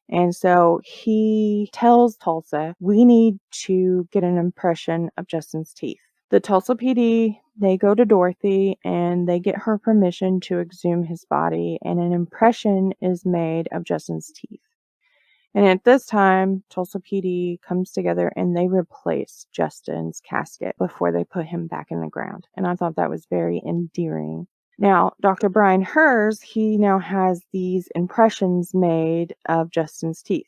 And so he tells Tulsa, we need to get an impression of Justin's teeth. The Tulsa PD, they go to Dorothy and they get her permission to exhume his body, and an impression is made of Justin's teeth. And at this time, Tulsa PD comes together and they replace Justin's casket before they put him back in the ground. And I thought that was very endearing. Now, Dr. Brian Hers, he now has these impressions made of Justin's teeth.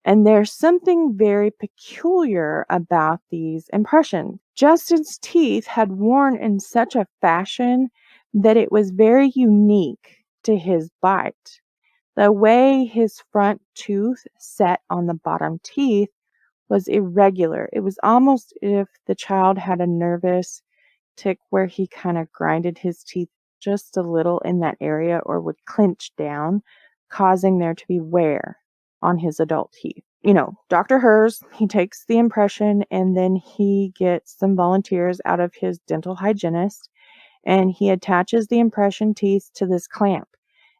And there's something very peculiar about these impressions. Justin's teeth had worn in such a fashion that it was very unique to his bite. The way his front tooth set on the bottom teeth was irregular. It was almost if the child had a nervous tick where he kind of grinded his teeth just a little in that area or would clench down, causing there to be wear on his adult teeth. Dr. Hers, he takes the impression and then he gets some volunteers out of his dental hygienist and he attaches the impression teeth to this clamp.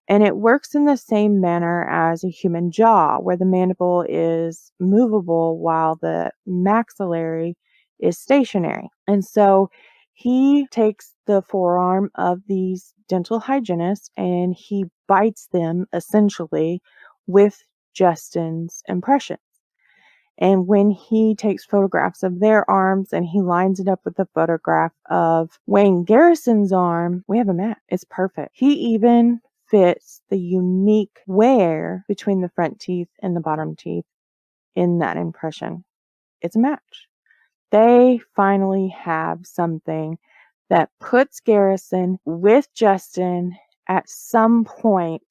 And it works in the same manner as a human jaw, where the mandible is movable while the maxillary is stationary. And so he takes the forearm of these dental hygienists and he bites them essentially with Justin's impressions. And when he takes photographs of their arms and he lines it up with the photograph of Wayne Garrison's arm, we have a match. It's perfect. He even fits the unique wear between the front teeth and the bottom teeth in that impression. It's a match. They finally have something that puts Garrison with Justin at some point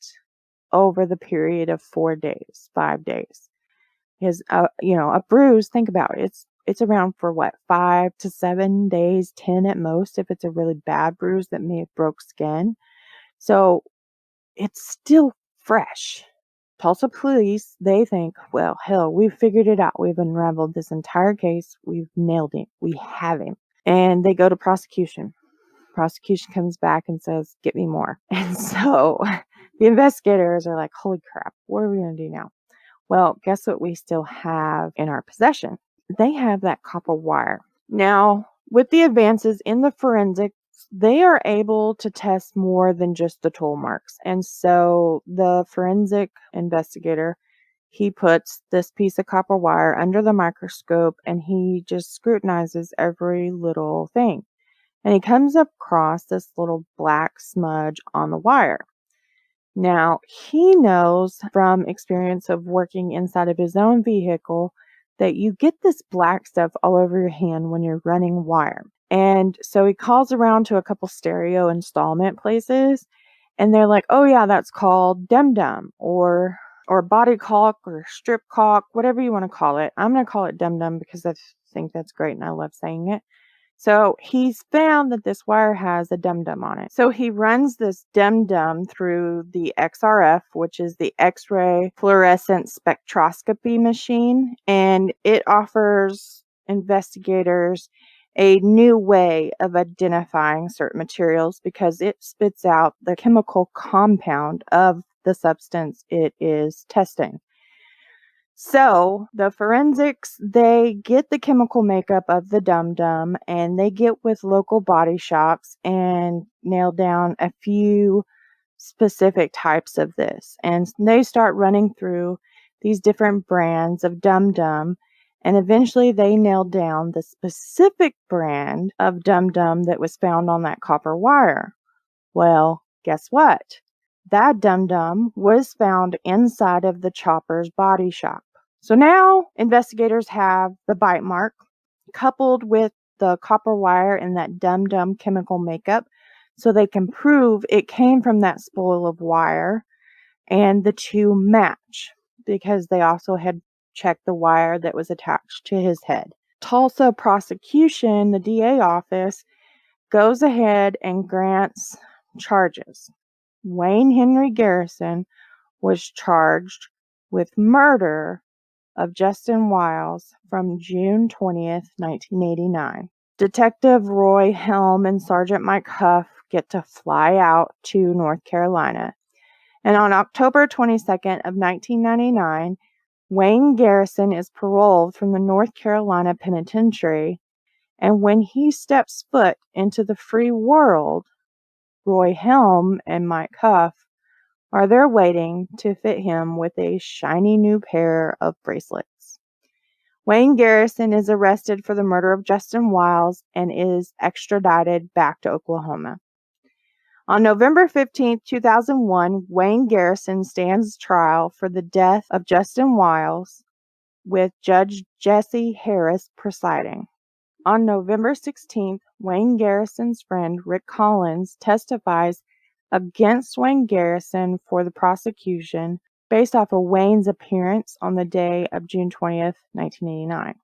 over the period of 4 days, 5 days. His, a bruise, think about it. It's around for 5 to 7 days, 10 at most, if it's a really bad bruise that may have broke skin. So it's still fresh. Tulsa police, they think, well, hell, we've figured it out. We've unraveled this entire case. We've nailed him. We have him. And they go to prosecution. Prosecution comes back and says, get me more. And so the investigators are like, holy crap, what are we going to do now? Well, guess what we still have in our possession? They have that copper wire. Now, with the advances in the forensics, they are able to test more than just the tool marks. And so the forensic investigator, he puts this piece of copper wire under the microscope and he just scrutinizes every little thing. And he comes across this little black smudge on the wire. Now, he knows from experience of working inside of his own vehicle that you get this black stuff all over your hand when you're running wire. And so he calls around to a couple stereo installment places and they're like, oh yeah, that's called dum-dum or body caulk or strip caulk, whatever you want to call it. I'm going to call it dum-dum because I think that's great and I love saying it. So he's found that this wire has a dum-dum on it. So he runs this dum-dum through the XRF, which is the X-ray fluorescent spectroscopy machine, and it offers investigators a new way of identifying certain materials because it spits out the chemical compound of the substance it is testing. So the forensics, they get the chemical makeup of the dum-dum and they get with local body shops and nail down a few specific types of this. And they start running through these different brands of dum-dum. And eventually they nailed down the specific brand of dum-dum that was found on that copper wire. Well, guess what? That dum-dum was found inside of the chopper's body shop. So now investigators have the bite mark coupled with the copper wire and that dum-dum chemical makeup, so they can prove it came from that spool of wire, and the two match because they also had checked the wire that was attached to his head. Tulsa prosecution, the DA office, goes ahead and grants charges. Wayne Henry Garrison was charged with murder of Justin Wiles from June 20th, 1989. Detective Roy Helm and Sergeant Mike Huff get to fly out to North Carolina. And on October 22nd of 1999, Wayne Garrison is paroled from the North Carolina Penitentiary. And when he steps foot into the free world, Roy Helm and Mike Huff are there waiting to fit him with a shiny new pair of bracelets. Wayne Garrison is arrested for the murder of Justin Wiles and is extradited back to Oklahoma. On November 15, 2001, Wayne Garrison stands trial for the death of Justin Wiles, with Judge Jesse Harris presiding. On November 16th, Wayne Garrison's friend Rick Collins testifies against Wayne Garrison for the prosecution based off of Wayne's appearance on the day of June 20th, 1989.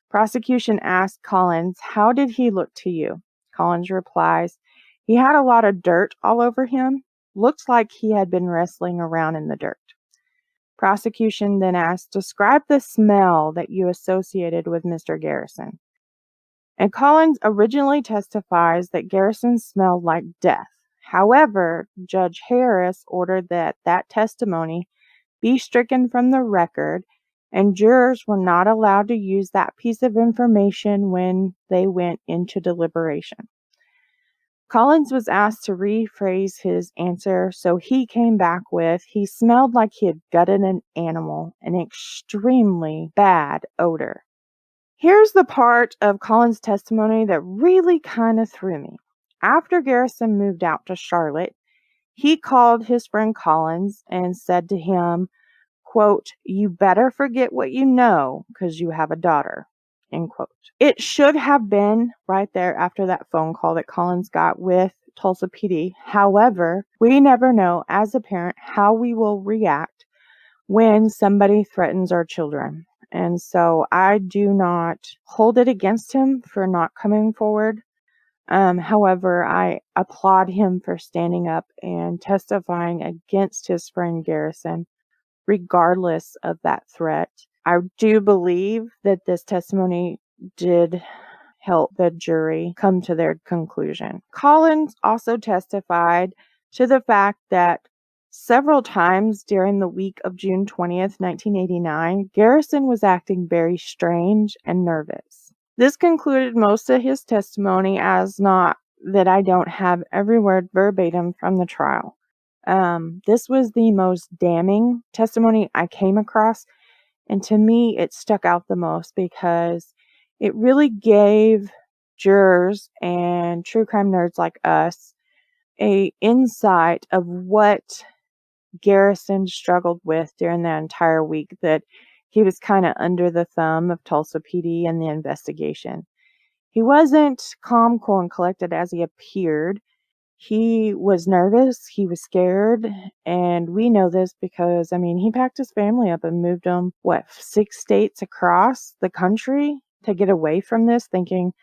Prosecution asked Collins, "How did he look to you?" Collins replies, "He had a lot of dirt all over him. Looks like he had been wrestling around in the dirt." Prosecution then asked, "Describe the smell that you associated with Mr. Garrison." And Collins originally testifies that Garrison smelled like death. However, Judge Harris ordered that testimony be stricken from the record, and jurors were not allowed to use that piece of information when they went into deliberation. Collins was asked to rephrase his answer, so he came back with, "He smelled like he had gutted an animal, an extremely bad odor." Here's the part of Collins' testimony that really kind of threw me. After Garrison moved out to Charlotte, he called his friend Collins and said to him, quote, "You better forget what you know because you have a daughter," end quote. It should have been right there after that phone call that Collins got with Tulsa PD. However, we never know as a parent how we will react when somebody threatens our children. And so I do not hold it against him for not coming forward. However, I applaud him for standing up and testifying against his friend Garrison, regardless of that threat. I do believe that this testimony did help the jury come to their conclusion. Collins also testified to the fact that several times during the week of June 20th, 1989, Garrison was acting very strange and nervous. This concluded most of his testimony, as not that I don't have every word verbatim from the trial. This was the most damning testimony I came across, and to me it stuck out the most because it really gave jurors and true crime nerds like us a insight of what Garrison struggled with during that entire week, that he was kind of under the thumb of Tulsa PD and the investigation. He wasn't calm, cool, and collected as he appeared. He was nervous, he was scared, and we know this because, he packed his family up and moved them, 6 states across the country to get away from this, thinking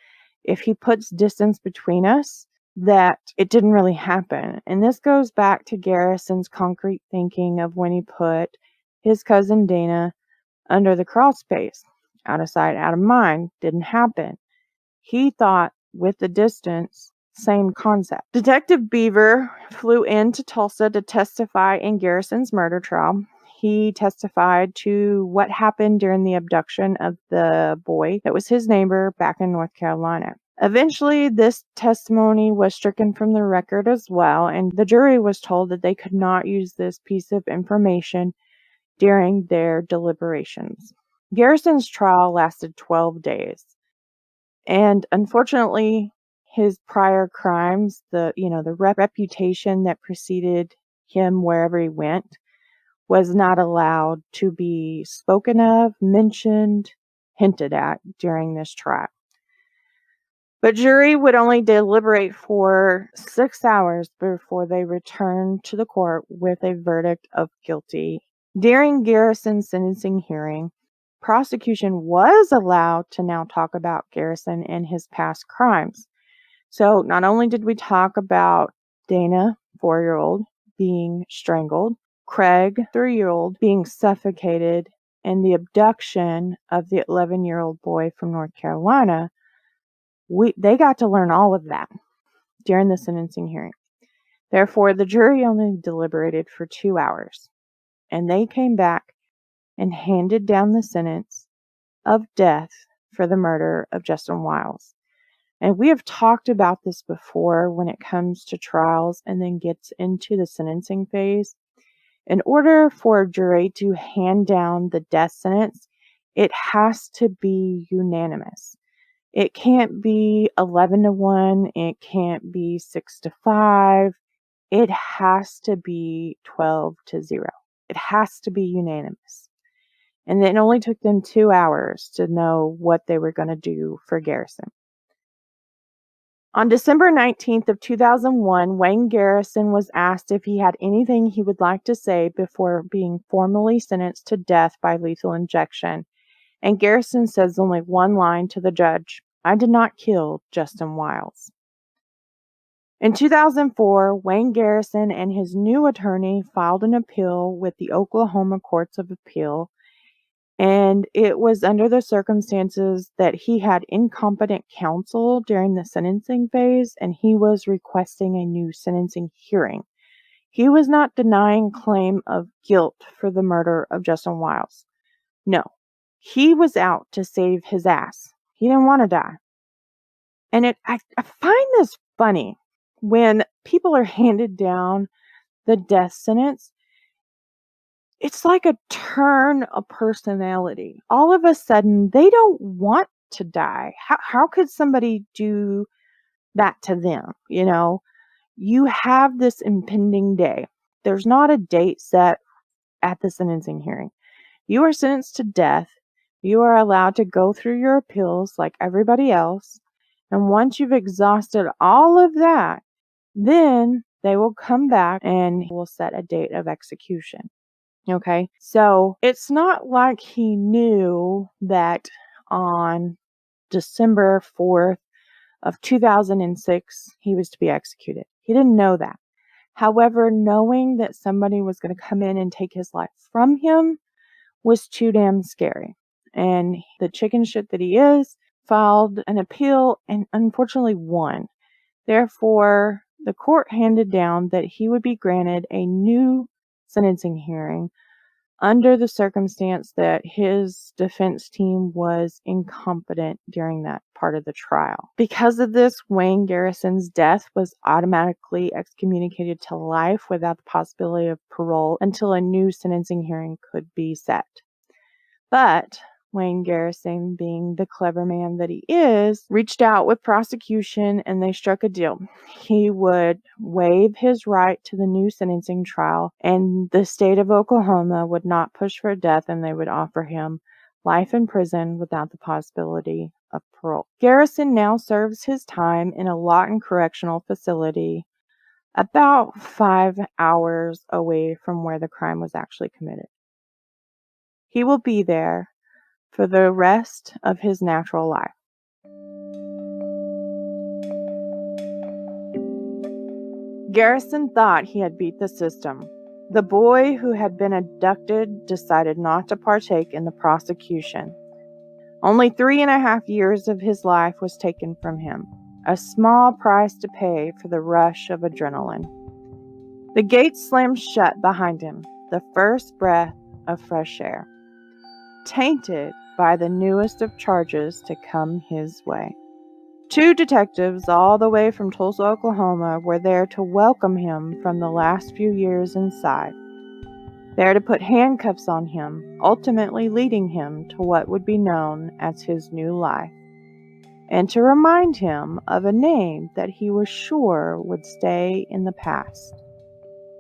if he puts distance between us, that it didn't really happen. And this goes back to Garrison's concrete thinking of when he put his cousin Dana under the crawl space. Out of sight, out of mind. Didn't happen. He thought with the distance, same concept. Detective Beaver flew into Tulsa to testify in Garrison's murder trial. He testified to what happened during the abduction of the boy that was his neighbor back in North Carolina. Eventually, this testimony was stricken from the record as well, and the jury was told that they could not use this piece of information during their deliberations. Garrison's trial lasted 12 days, and unfortunately, his prior crimes, the reputation that preceded him wherever he went, was not allowed to be spoken of, mentioned, hinted at during this trial. But jury would only deliberate for 6 hours before they returned to the court with a verdict of guilty. During Garrison's sentencing hearing, prosecution was allowed to now talk about Garrison and his past crimes. So not only did we talk about Dana, 4-year-old, being strangled, Craig, 3-year-old, being suffocated, and the abduction of the 11-year-old boy from North Carolina, they got to learn all of that during the sentencing hearing. Therefore, the jury only deliberated for 2 hours, and they came back and handed down the sentence of death for the murder of Justin Wiles. And we have talked about this before when it comes to trials and then gets into the sentencing phase. In order for a jury to hand down the death sentence, it has to be unanimous. It can't be 11-1. It can't be 6-5. It has to be 12-0. It has to be unanimous. And it only took them 2 hours to know what they were going to do for Garrison. On December 19th of 2001, Wayne Garrison was asked if he had anything he would like to say before being formally sentenced to death by lethal injection. And Garrison says only one line to the judge: "I did not kill Justin Wiles." In 2004, Wayne Garrison and his new attorney filed an appeal with the Oklahoma Courts of Appeal, and it was under the circumstances that he had incompetent counsel during the sentencing phase, and he was requesting a new sentencing hearing. He was not denying claim of guilt for the murder of Justin Wiles. No, he was out to save his ass. He didn't want to die. And I find this funny when people are handed down the death sentence. It's like a turn of personality. All of a sudden, they don't want to die. How could somebody do that to them? You have this impending day. There's not a date set at the sentencing hearing. You are sentenced to death. You are allowed to go through your appeals like everybody else. And once you've exhausted all of that, then they will come back and will set a date of execution. Okay, so it's not like he knew that on December 4th of 2006, he was to be executed. He didn't know that. However, knowing that somebody was going to come in and take his life from him was too damn scary. And the chicken shit that he is filed an appeal and unfortunately won. Therefore, the court handed down that he would be granted a new sentencing hearing under the circumstance that his defense team was incompetent during that part of the trial. Because of this, Wayne Garrison's death was automatically excommunicated to life without the possibility of parole until a new sentencing hearing could be set. But Wayne Garrison, being the clever man that he is, reached out with prosecution and they struck a deal. He would waive his right to the new sentencing trial, and the state of Oklahoma would not push for death, and they would offer him life in prison without the possibility of parole. Garrison now serves his time in a Lawton Correctional Facility about 5 hours away from where the crime was actually committed. He will be there for the rest of his natural life. Garrison thought he had beat the system. The boy who had been abducted decided not to partake in the prosecution. Only 3.5 years of his life was taken from him, a small price to pay for the rush of adrenaline. The gate slammed shut behind him. The first breath of fresh air, tainted by the newest of charges to come his way. 2 detectives all the way from Tulsa, Oklahoma were there to welcome him from the last few years inside, there to put handcuffs on him, ultimately leading him to what would be known as his new life, and to remind him of a name that he was sure would stay in the past,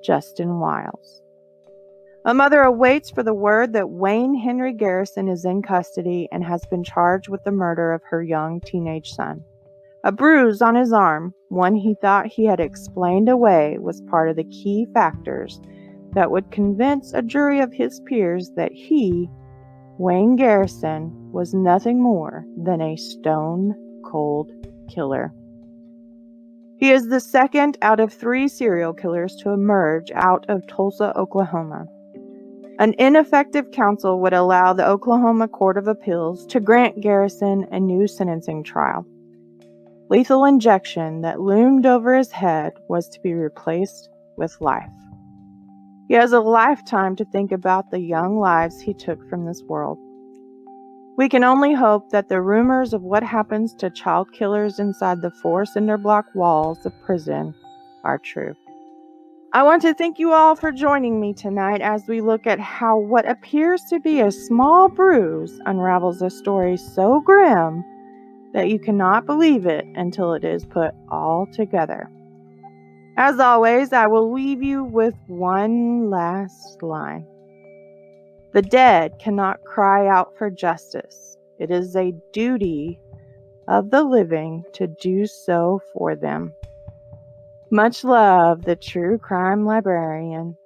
Justin Wiles. A mother awaits for the word that Wayne Henry Garrison is in custody and has been charged with the murder of her young teenage son. A bruise on his arm, one he thought he had explained away, was part of the key factors that would convince a jury of his peers that he, Wayne Garrison, was nothing more than a stone-cold killer. He is the second out of 3 serial killers to emerge out of Tulsa, Oklahoma. An ineffective counsel would allow the Oklahoma Court of Appeals to grant Garrison a new sentencing trial. Lethal injection that loomed over his head was to be replaced with life. He has a lifetime to think about the young lives he took from this world. We can only hope that the rumors of what happens to child killers inside the 4 cinder block walls of prison are true. I want to thank you all for joining me tonight as we look at how what appears to be a small bruise unravels a story so grim that you cannot believe it until it is put all together. As always, I will leave you with one last line. The dead cannot cry out for justice. It is a duty of the living to do so for them. Much love, the True Crime Librarian.